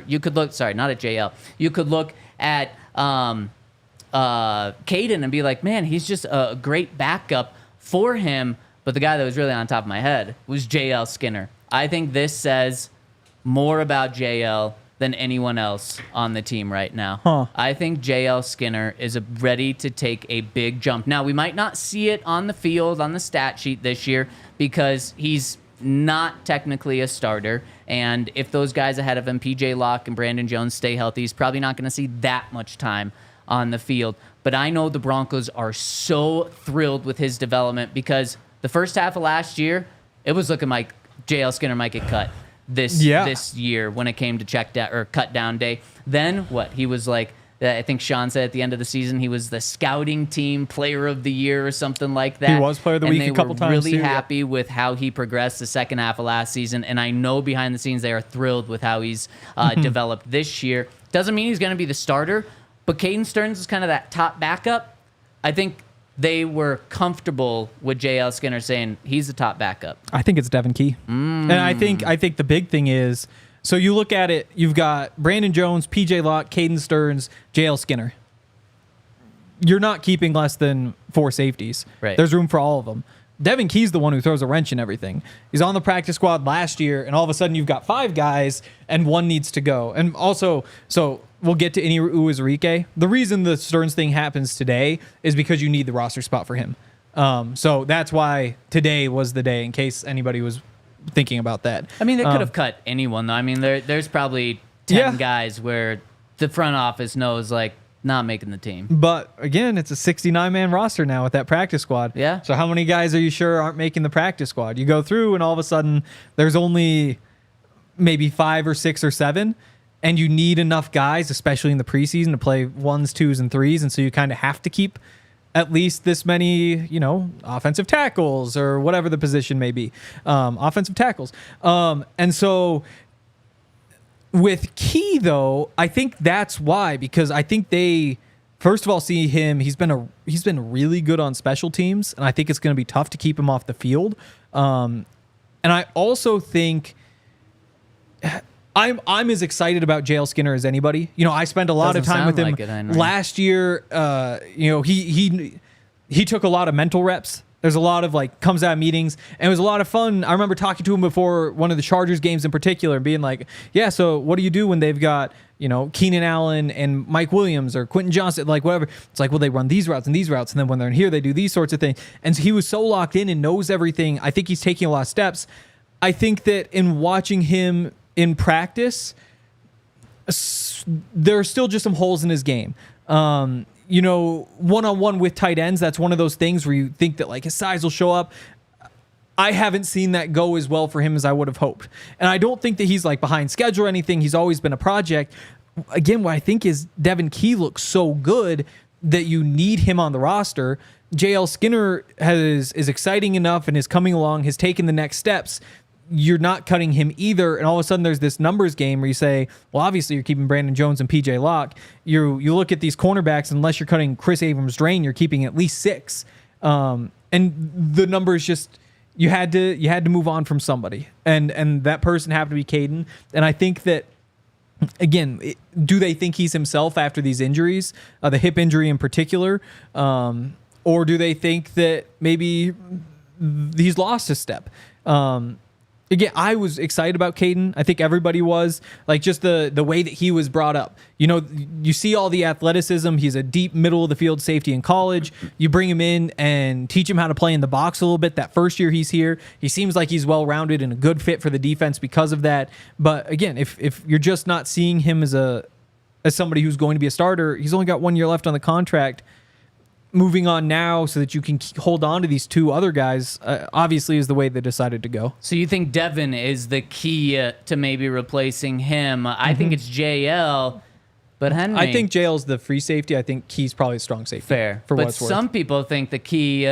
you could look, sorry, not at JL. You could look at Caden and be like, man, he's just a great backup for him. But the guy that was really on top of my head was JL Skinner. I think this says more about JL than anyone else on the team right now. I think JL Skinner is ready to take a big jump. Now, we might not see it on the field, on the stat sheet this year, because he's not technically a starter. And if those guys ahead of him, PJ Locke and Brandon Jones, stay healthy, he's probably not going to see that much time on the field. But I know the Broncos are so thrilled with his development, because the first half of last year, it was looking like JL Skinner might get cut this year when it came to check down or cut down day. Then what? He was like, I think Sean said at the end of the season, he was the scouting team player of the year or something like that.
He was player of the week a couple times.
Really happy with how he progressed the second half of last season, and I know behind the scenes they are thrilled with how he's developed this year. Doesn't mean he's going to be the starter, but Caden Sterns is kind of that top backup. I think they were comfortable with JL Skinner saying he's the top backup.
I think it's Devin Key. And I think the big thing is, so you look at it, you've got Brandon Jones, PJ Locke, Caden Sterns, JL Skinner. You're not keeping less than 4 safeties.
Right.
There's room for all of them. Devin Key's the one who throws a wrench in everything. He's on the practice squad last year, and all of a sudden you've got 5 guys, and 1 needs to go. And also, so we'll get to Enyi Uwazurike. The reason the Stearns thing happens today is because you need the roster spot for him. So that's why today was the day, in case anybody was thinking about that.
I mean, they could have cut anyone, though. I mean, there's probably 10 guys where the front office knows, like, not making the team.
But again, it's a 69-man roster now with that practice squad.
Yeah.
So how many guys are you sure aren't making the practice squad? You go through, and all of a sudden there's only maybe 5 or 6 or 7, and you need enough guys, especially in the preseason, to play 1s, 2s, and 3s, and so you kind of have to keep at least this many, offensive tackles or whatever the position may be, offensive tackles. And so with Key, though, I think that's why, because I think they, first of all, see him. He's been really good on special teams, and I think it's going to be tough to keep him off the field. And I also think I'm as excited about JL Skinner as anybody. I spent a lot of time with him last year. He took a lot of mental reps. There's a lot of comes out of meetings, and it was a lot of fun. I remember talking to him before one of the Chargers games in particular and being like, yeah, so what do you do when they've got, Keenan Allen and Mike Williams or Quentin Johnson, whatever. It's like, well, they run these routes and these routes, and then when they're in here, they do these sorts of things. And so he was so locked in and knows everything. I think he's taking a lot of steps. I think that in watching him in practice, there are still just some holes in his game. One-on-one with tight ends, that's one of those things where you think that his size will show up. I haven't seen that go as well for him as I would have hoped. And I don't think that he's behind schedule or anything. He's always been a project. Again, what I think is Devin Key looks so good that you need him on the roster. JL Skinner is exciting enough and is coming along, has taken the next steps. You're not cutting him either, and all of a sudden there's this numbers game where you say, well, obviously you're keeping Brandon Jones and PJ Locke. You look at these cornerbacks, unless you're cutting Chris Abrams-Drain, you're keeping at least 6. And the numbers just, you had to move on from somebody, and that person happened to be Caden. And I think that, again, do they think he's himself after these injuries, the hip injury in particular, or do they think that maybe he's lost a step? Again, I was excited about Caden. I think everybody was. Just the way that he was brought up. You see all the athleticism. He's a deep middle of the field safety in college. You bring him in and teach him how to play in the box a little bit. That first year he's here, he seems like he's well-rounded and a good fit for the defense because of that. But again, if you're just not seeing him as somebody who's going to be a starter, he's only got 1 year left on the contract. Moving on now so that you can hold on to these 2 other guys, obviously, is the way they decided to go.
So you think Devin is the key to maybe replacing him? I think it's JL, but Henry.
I think JL's the free safety. I think Key's probably a strong safety.
Fair.
For
but
what it's worth.
Some people think the key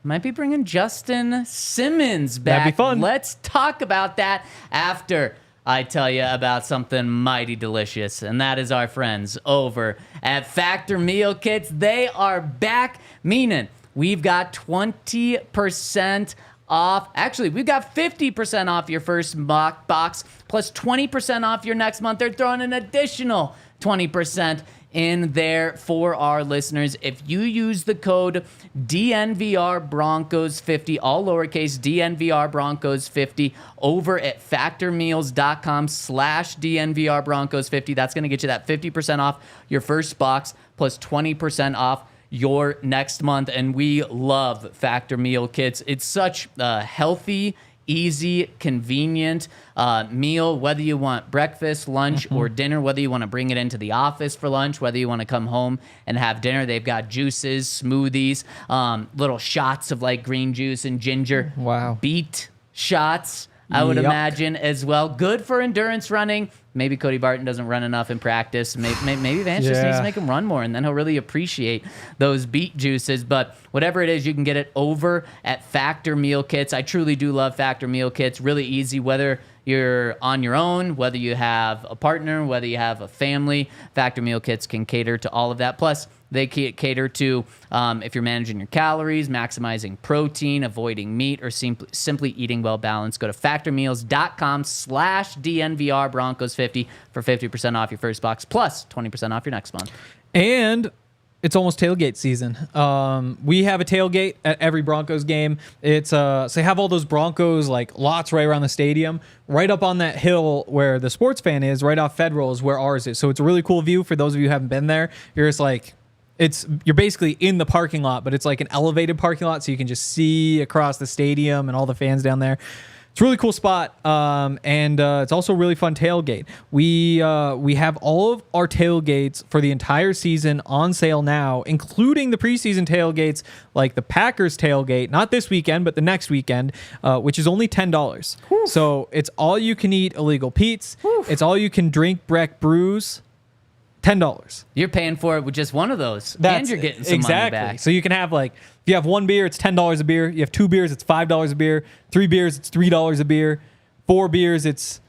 might be bringing Justin Simmons back.
That'd be fun.
Let's talk about that after I tell you about something mighty delicious, and that is our friends over at Factor Meal Kits. They are back, meaning we've got 20% off. Actually, we've got 50% off your first box plus 20% off your next month. They're throwing an additional 20% in there for our listeners. If you use the code DNVR Broncos 50, all lowercase DNVR Broncos 50 over at factormeals.com/DNVR Broncos 50, that's going to get you that 50% off your first box plus 20% off your next month. And we love Factor Meal Kits. It's such a healthy, easy, convenient meal, whether you want breakfast, lunch, or dinner, whether you want to bring it into the office for lunch, whether you want to come home and have dinner. They've got juices, smoothies, little shots of like green juice and ginger.
Wow.
Beet shots, I would imagine, as well. Good for endurance running. Maybe Cody Barton doesn't run enough in practice. Maybe Vance just needs to make him run more, and then he'll really appreciate those beet juices. But whatever it is, you can get it over at Factor Meal Kits. I truly do love Factor Meal Kits. Really easy, whether you're on your own, whether you have a partner, whether you have a family. Factor Meal Kits can cater to all of that. Plus, they cater to if you're managing your calories, maximizing protein, avoiding meat, or simply eating well balanced. Go to factormeals.com/DNVR Broncos 50 for 50% off your first box plus 20% off your next month.
And it's almost tailgate season. We have a tailgate at every Broncos game. It's so they have all those Broncos like lots right around the stadium, right up on that hill where the sports fan is, right off Federal is where ours is. So it's a really cool view for those of you who haven't been there. You're just like, you're basically in the parking lot, but it's like an elevated parking lot, so you can just see across the stadium and all the fans down there. It's a really cool spot, and it's also a really fun tailgate. We have all of our tailgates for the entire season on sale now, including the preseason tailgates, like the Packers tailgate, not this weekend, but the next weekend, which is only $10. So it's all you can eat illegal Pete's. It's all you can drink Breck brews. $10.
You're paying for it with just one of those, and you're getting some money back.
So you can have if you have one beer, it's $10 a beer. You have two beers, it's $5 a beer. 3 beers, it's $3 a beer. 4 beers, it's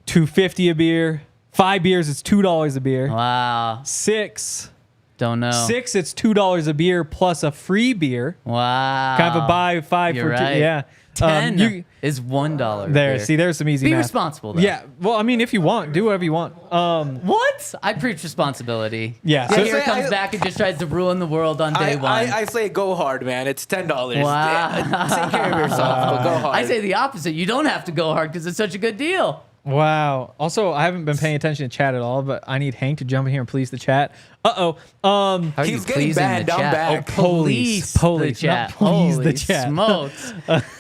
$2.50 a beer. 5 beers, it's $2 a beer.
Wow.
6.
Don't know.
6, it's $2 a beer plus a free beer.
Wow.
Kind of a buy 5
You're
for
right.
2. Yeah.
10 is $1.
There,
beer.
see, there's some easy
Be
math.
responsible, though.
Yeah, well, I mean, if you want, do whatever you want.
What? I preach responsibility.
Yeah.
So
So
here comes back and just tries to ruin the world on day one.
I say go hard, man. It's $10.
Wow.
Take care of yourself, but go hard.
I say the opposite. You don't have to go hard because it's such a good deal.
Wow. Also, I haven't been paying attention to chat at all, but I need Hank to jump in here and police the chat.
How are
He's
you
getting
pleasing
banned.
the
I'm
chat?
back.
Police the chat.
not please
Holy
the chat.
smokes.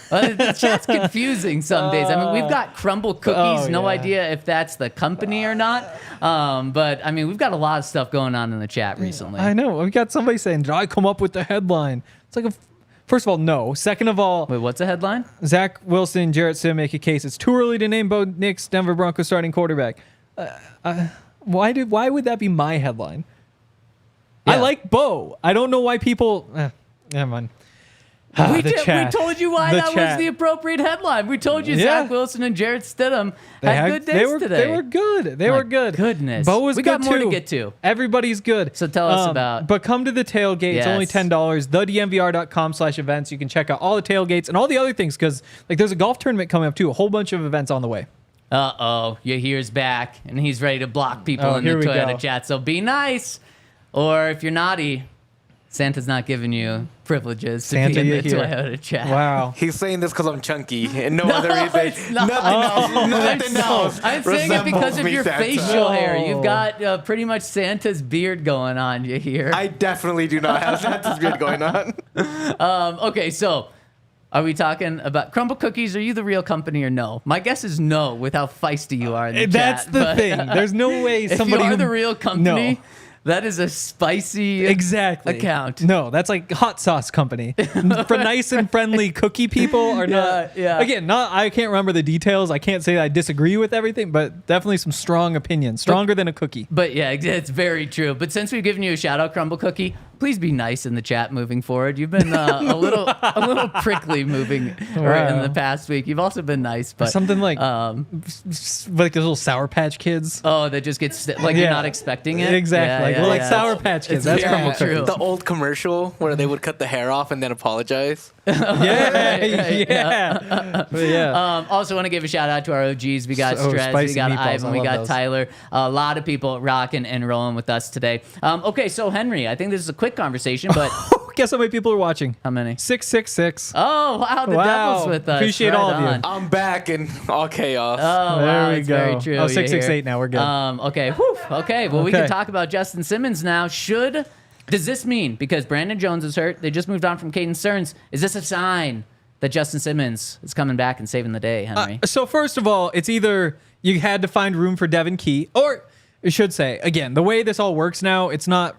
The chat's confusing some days. I mean, we've got Crumble Cookies. No idea if that's the company or not. But, I mean, we've got a lot of stuff going on in the chat recently.
I know. We got somebody saying, did I come up with the headline? It's like first of all, no. Second of all,
Wait, what's the headline?
Zach Wilson, Jarrett Stidham make a case. It's too early to name Bo Nix Denver Broncos starting quarterback. Why would that be my headline?
Yeah.
I like Bo. I don't know why people. Never mind.
We told you why that was the appropriate headline. We told you Zach Wilson and Jarrett Stidham had good days today.
They were good. They were good.
Goodness.
Bo was
we
good
got more
too.
to get to.
Everybody's good.
So tell us about.
But come to the tailgate.
Yes.
It's only $10. TheDNVR.com/events. You can check out all the tailgates and all the other things because there's a golf tournament coming up too. A whole bunch of events on the way.
Uh-oh. Yahir's back, and he's ready to block people in the
here we
Toyota
go.
chat. So be nice. Or if you're naughty, Santa's not giving you privileges to be in the Toyota chat.
Wow.
He's saying this because I'm chunky and no other reason.
It's not.
Nothing else.
I'm saying it because
resembles
of
me,
your
Santa.
facial hair. You've got pretty much Santa's beard going on, Yahir.
I definitely do not have Santa's beard going on.
Okay, so are we talking about Crumble Cookies? Are you the real company or no? My guess is no with how feisty you are in the
That's
chat.
the thing. There's no way somebody
if you are
who-
the real company,
No.
that is a spicy account.
No, that's like hot sauce company. For nice and friendly cookie people are not.
Yeah.
Again, I can't remember the details. I can't say I disagree with everything, but definitely some strong opinions, stronger than a cookie.
But yeah, it's very true. But since we've given you a shout out, Crumble Cookie, please be nice in the chat moving forward. You've been a little prickly moving right in the past week. You've also been nice, but
something like those little Sour Patch Kids.
Oh, that just gets you're not expecting it.
Exactly, like Sour Patch Kids. That's
very
from
true.
The old commercial where they would cut the hair off and then apologize.
Also want to give a shout out to our OGs. We got Strez, we got Ivan, we got Tyler. A lot of people rocking and rolling with us today. Okay, so Henry, I think this is a quick conversation, but
guess how many people are watching?
How many?
666.
Oh, wow, the Devil's with us.
Appreciate all of you.
I'm back in all chaos.
Oh,
there
wow,
we
that's
go.
very true.
Oh, 668 now. We're good.
Okay. Whew. Okay. Well, we can talk about Justin Simmons now. Does this mean, because Brandon Jones is hurt, they just moved on from Caden Sterns, is this a sign that Justin Simmons is coming back and saving the day, Henry?
So first of all, it's either you had to find room for Devin Key, or I should say, again, the way this all works now, it's not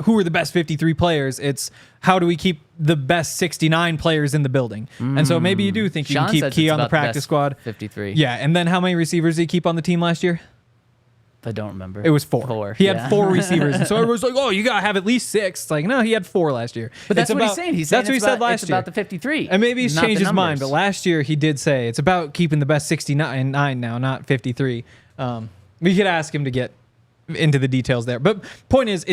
who are the best 53 players. It's how do we keep the best 69 players in the building. And so maybe you do think you can keep Key on the practice squad.
53.
Yeah, and then how many receivers did he keep on the team last year?
I don't remember.
It was 4. He had 4 receivers. And so everyone's like, oh, you got to have at least 6. It's like, no, he had 4 last year.
But that's what he's saying. He's saying
that's what he said last year.
It's about the 53.
And maybe he's changed his mind, but last year he did say it's about keeping the best 69 now, not 53. We could ask him to get into the details there. But point is,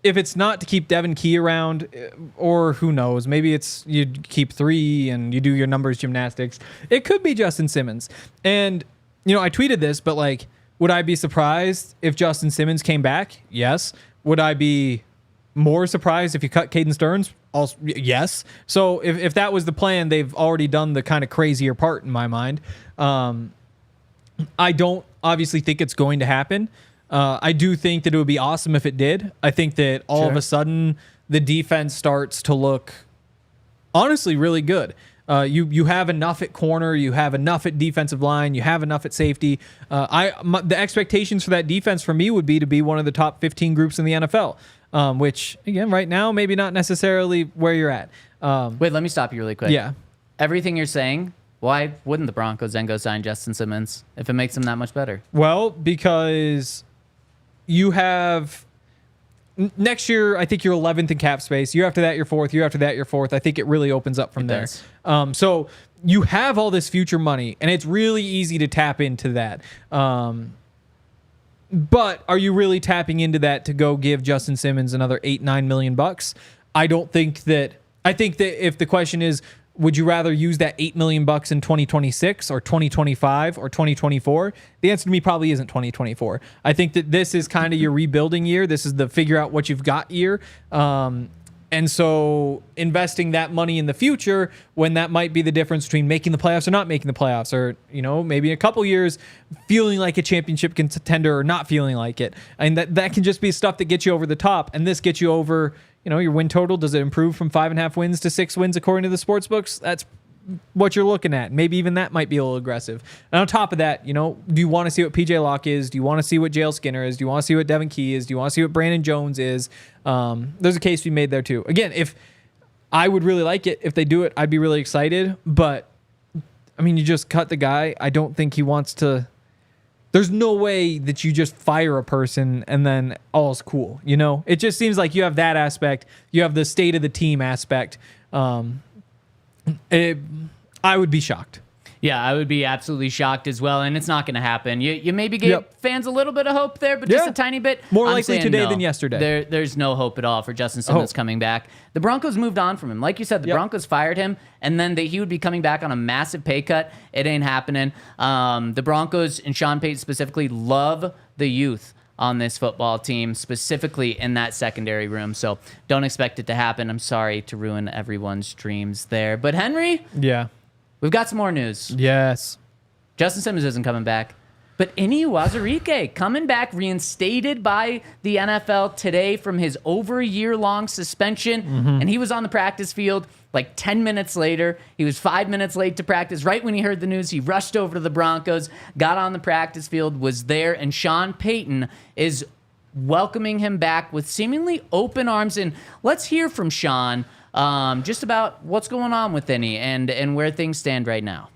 if it's not to keep Devin Key around, or who knows, maybe it's you keep 3 and you do your numbers gymnastics. It could be Justin Simmons. And, I tweeted this, but like, would I be surprised if Justin Simmons came back? Yes. Would I be more surprised if you cut Caden Sterns? Also, yes. So if that was the plan, they've already done the kind of crazier part in my mind. I don't obviously think it's going to happen. I do think that it would be awesome if it did. I think that all of a sudden the defense starts to look honestly really good. You have enough at corner, you have enough at defensive line, you have enough at safety. The expectations for that defense for me would be to be one of the top 15 groups in the NFL, which again, right now, maybe not necessarily where you're at.
Wait, let me stop you really quick.
Yeah.
Everything you're saying, why wouldn't the Broncos then go sign Justin Simmons if it makes them that much better?
Well, because you have... Next year, I think you're 11th in cap space. Year after that, you're 4th. Year after that, you're 4th. I think it really opens up from there. So you have all this future money, and it's really easy to tap into that. But are you really tapping into that to go give Justin Simmons another $8-9 million bucks? I don't think that. I think that if the question is, would you rather use that $8 million bucks in 2026 or 2025 or 2024? The answer to me probably isn't 2024. I think that this is kind of your rebuilding year. This is the figure out what you've got year. And so investing that money in the future, when that might be the difference between making the playoffs or not making the playoffs, or, maybe a couple years feeling like a championship contender or not feeling like it. And that can just be stuff that gets you over the top. And this gets you over, your win total. Does it improve from 5.5 wins to 6 wins according to the sports books? That's what you're looking at. Maybe even that might be a little aggressive. And on top of that, do you want to see what PJ Locke is? Do you want to see what Jale Skinner is? Do you want to see what Devin Key is? Do you want to see what Brandon Jones is? There's a case to be made there too. Again, if I would really like it, if they do it, I'd be really excited. But you just cut the guy. I don't think he wants to. There's no way that you just fire a person and then all's cool. It just seems like you have that aspect. You have the state of the team aspect. I would be shocked.
Yeah, I would be absolutely shocked as well, and it's not going to happen. You maybe gave fans a little bit of hope there, but just a tiny bit.
More likely today than yesterday.
There's no hope at all for Justin Simmons coming back. The Broncos moved on from him. Like you said, the Broncos fired him, and then he would be coming back on a massive pay cut. It ain't happening. The Broncos, and Sean Payton specifically, love the youth on this football team, specifically in that secondary room. So don't expect it to happen. I'm sorry to ruin everyone's dreams there. But Henry?
Yeah.
We've got some more news.
Yes.
Justin Simmons isn't coming back. But Enyi Uwazurike coming back, reinstated by the NFL today from his over a year-long suspension. And he was on the practice field like 10 minutes later. He was 5 minutes late to practice. Right when he heard the news, he rushed over to the Broncos, got on the practice field, was there, and Sean Payton is welcoming him back with seemingly open arms. And let's hear from Sean just about what's going on with Enyi and where things stand right now.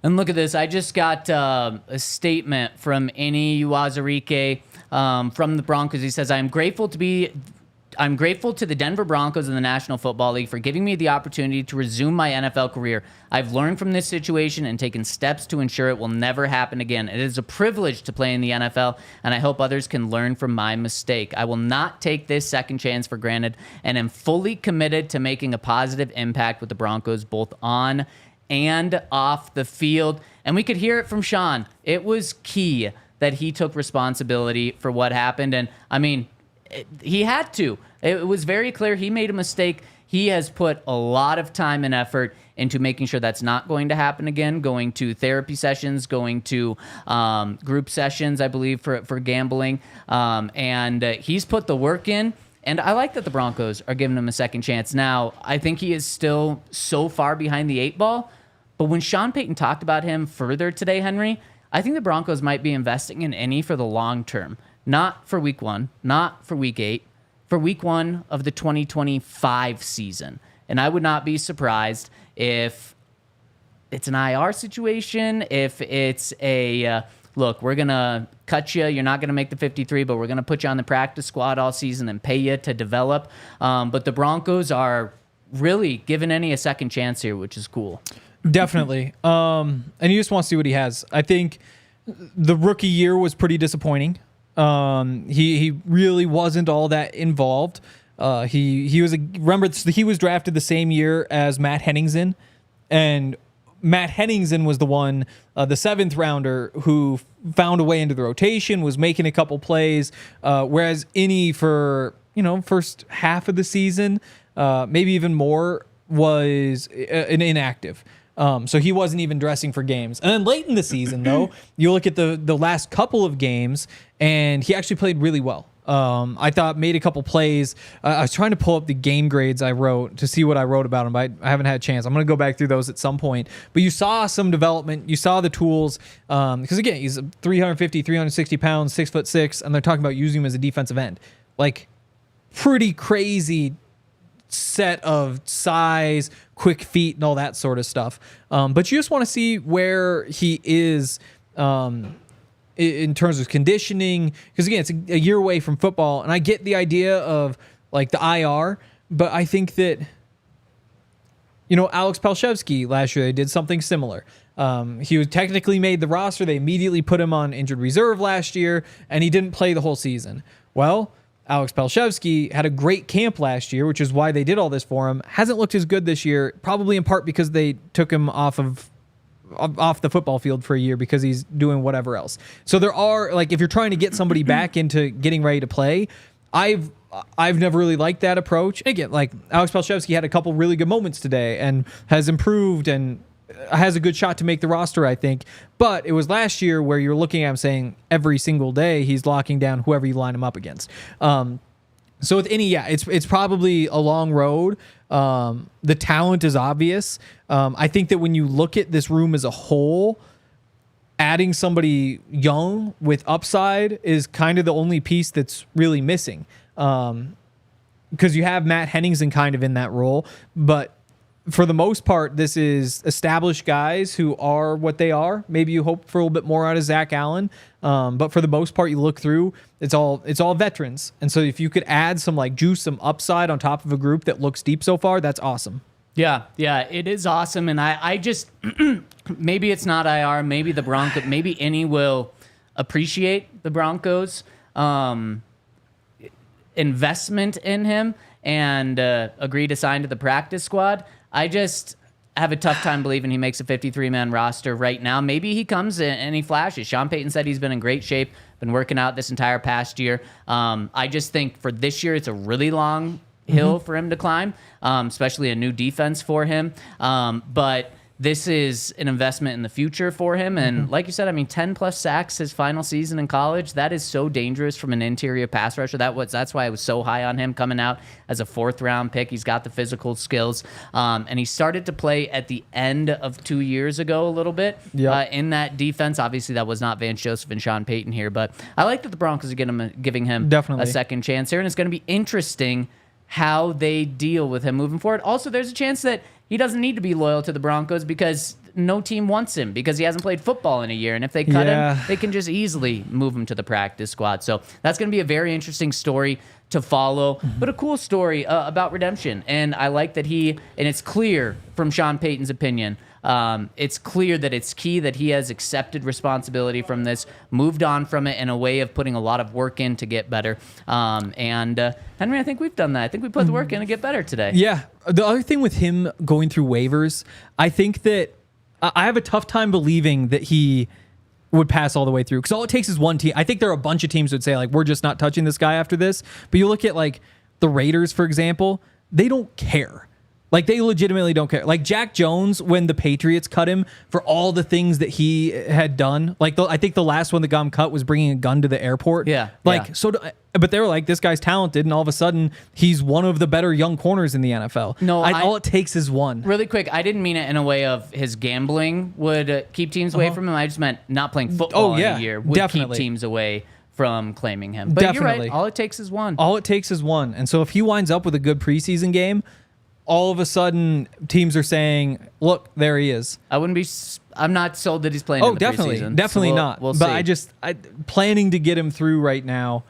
And look at this. I just got a statement from Enyi Uwazurike from the Broncos. He says, I'm grateful to the Denver Broncos and the National Football League for giving me the opportunity to resume my NFL career. I've learned from this situation and taken steps to ensure it will never happen again. It is a privilege to play in the NFL, and I hope others can learn from my mistake. I will not take this second chance for granted and am fully committed to making a positive impact with the Broncos both on and off the field. And we could hear it from Sean. It was key that he took responsibility for what happened. And, I mean, he had to. It was very clear he made a mistake. He has put a lot of time and effort into making sure that's not going to happen again, going to therapy sessions, going to group sessions, I believe, for gambling. And he's put the work in. And I like that the Broncos are giving him a second chance. Now, I think he is still so far behind the 8 ball. But when Sean Payton talked about him further today, Henry, I think the Broncos might be investing in Enyi for the long term. Not for week 1, not for week 8, for week 1 of the 2025 season. And I would not be surprised if it's an IR situation, if it's a, look, we're going to cut you. You're not going to make the 53, but we're going to put you on the practice squad all season and pay you to develop. But the Broncos are really giving Enyi a second chance here, which is cool.
Definitely. And you just want to see what he has. I think the rookie year was pretty disappointing. He really wasn't all that involved. He was drafted the same year as Matt Henningsen, and Matt Henningsen was the one, the 7th rounder, who found a way into the rotation, was making a couple plays, whereas Enyi for first half of the season, maybe even more, was an inactive. So he wasn't even dressing for games. And then late in the season, though, you look at the last couple of games, and he actually played really well. I thought made a couple plays. I was trying to pull up the game grades I wrote to see what I wrote about him, but I haven't had a chance. I'm going to go back through those at some point. But you saw some development. You saw the tools. Because, again, he's 350, 360 pounds, 6'6", and they're talking about using him as a defensive end. Like, pretty crazy set of size, quick feet, and all that sort of stuff. But you just want to see where he is in terms of conditioning, because again, it's a year away from football, and I get the idea of like the IR, but I think that Alex Palshevsky last year, they did something similar. He was technically made the roster. They immediately put him on injured reserve last year, and he didn't play the whole season. Well, Alex Palshevsky had a great camp last year, which is why they did all this for him. Hasn't looked as good this year, probably in part because they took him off the football field for a year because he's doing whatever else. So there are, like, if you're trying to get somebody back into getting ready to play, I've never really liked that approach. Again, like, Alex Palshevsky had a couple really good moments today and has improved and has a good shot to make the roster, I think. But it was last year where you're looking at him saying every single day he's locking down whoever you line him up against. So with Enyi, yeah, it's probably a long road. The talent is obvious. I think that when you look at this room as a whole, adding somebody young with upside is kind of the only piece that's really missing. Because you have Matt Henningsen kind of in that role, but for the most part, this is established guys who are what they are. Maybe you hope for a little bit more out of Zach Allen, but for the most part, you look through, it's all veterans. And so if you could add some like juice, some upside on top of a group that looks deep so far, that's awesome.
Yeah, it is awesome. And I just maybe it's not IR, maybe maybe Enyi will appreciate the Broncos investment in him and agree to sign to the practice squad. I just have a tough time believing he makes a 53-man roster right now. Maybe he comes in and he flashes. Sean Payton said he's been in great shape, been working out this entire past year. I just think for this year, it's a really long hill for him to climb, especially a new defense for him. But this is an investment in the future for him. And like you said, I mean, 10-plus sacks his final season in college. That is so dangerous from an interior pass rusher. That's why I was so high on him coming out as a 4th-round pick. He's got the physical skills. And he started to play at the end of 2 years ago a little bit in that defense. Obviously, that was not Vance Joseph and Sean Payton here. But I like that the Broncos are giving him
Definitely
a second chance here. And it's going to be interesting how they deal with him moving forward. Also, there's a chance that he doesn't need to be loyal to the Broncos because no team wants him because he hasn't played football in a year. And if they cut
Yeah.
him, they can just easily move him to the practice squad. So that's going to be a very interesting story to follow, but a cool story about redemption. And I like that and it's clear from Sean Payton's opinion, it's clear that it's key that he has accepted responsibility from this, moved on from it in a way of putting a lot of work in to get better. Henry, I think we've done that. I think we put the work in to get better today.
Yeah. The other thing with him going through waivers, I think that I have a tough time believing that he would pass all the way through, because all it takes is one team. I think there are a bunch of teams that would say, like, we're just not touching this guy after this. But you look at, like, the Raiders, for example, they don't care. Like, they legitimately don't care. Like, Jack Jones, when the Patriots cut him for all the things that he had done, like, I think the last one that got him cut was bringing a gun to the airport.
Yeah.
Like,
yeah.
so, but they were like, this guy's talented, and all of a sudden, he's one of the better young corners in the NFL.
No,
all it takes is one.
Really quick, I didn't mean it in a way of his gambling would keep teams away from him. I just meant not playing football in a year would
definitely
keep teams away from claiming him. But
Definitely.
you're right. All it takes is one.
All it takes is one. And so if he winds up with a good preseason game, all of a sudden teams are saying, look, there he is.
I'm not sold that he's playing in the
definitely.
preseason.
Definitely
So
not.
We'll
but
see.
I planning to get him through right now.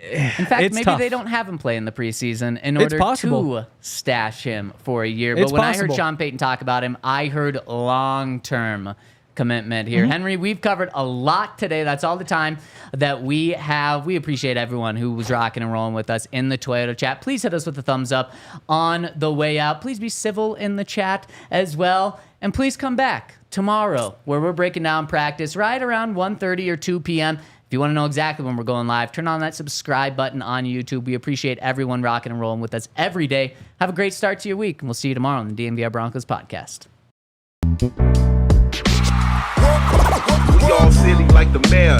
In fact,
it's
maybe
tough.
they don't have him play in the preseason in
It's
order
possible.
to stash him for a year. But
It's
when I
possible.
heard Sean Payton talk about him, I heard long-term commitment
Mm-hmm.
here. Henry, we've covered a lot today. That's all the time that we have. We appreciate everyone who was rocking and rolling with us in the Toyota chat. Please hit us with a thumbs up on the way out. Please be civil in the chat as well. And please come back tomorrow where we're breaking down practice right around 1:30 or 2 p.m. If you want to know exactly when we're going live, turn on that subscribe button on YouTube. We appreciate everyone rocking and rolling with us every day. Have a great start to your week, and we'll see you tomorrow on the DNVR Broncos Podcast.
We all silly like the mayor.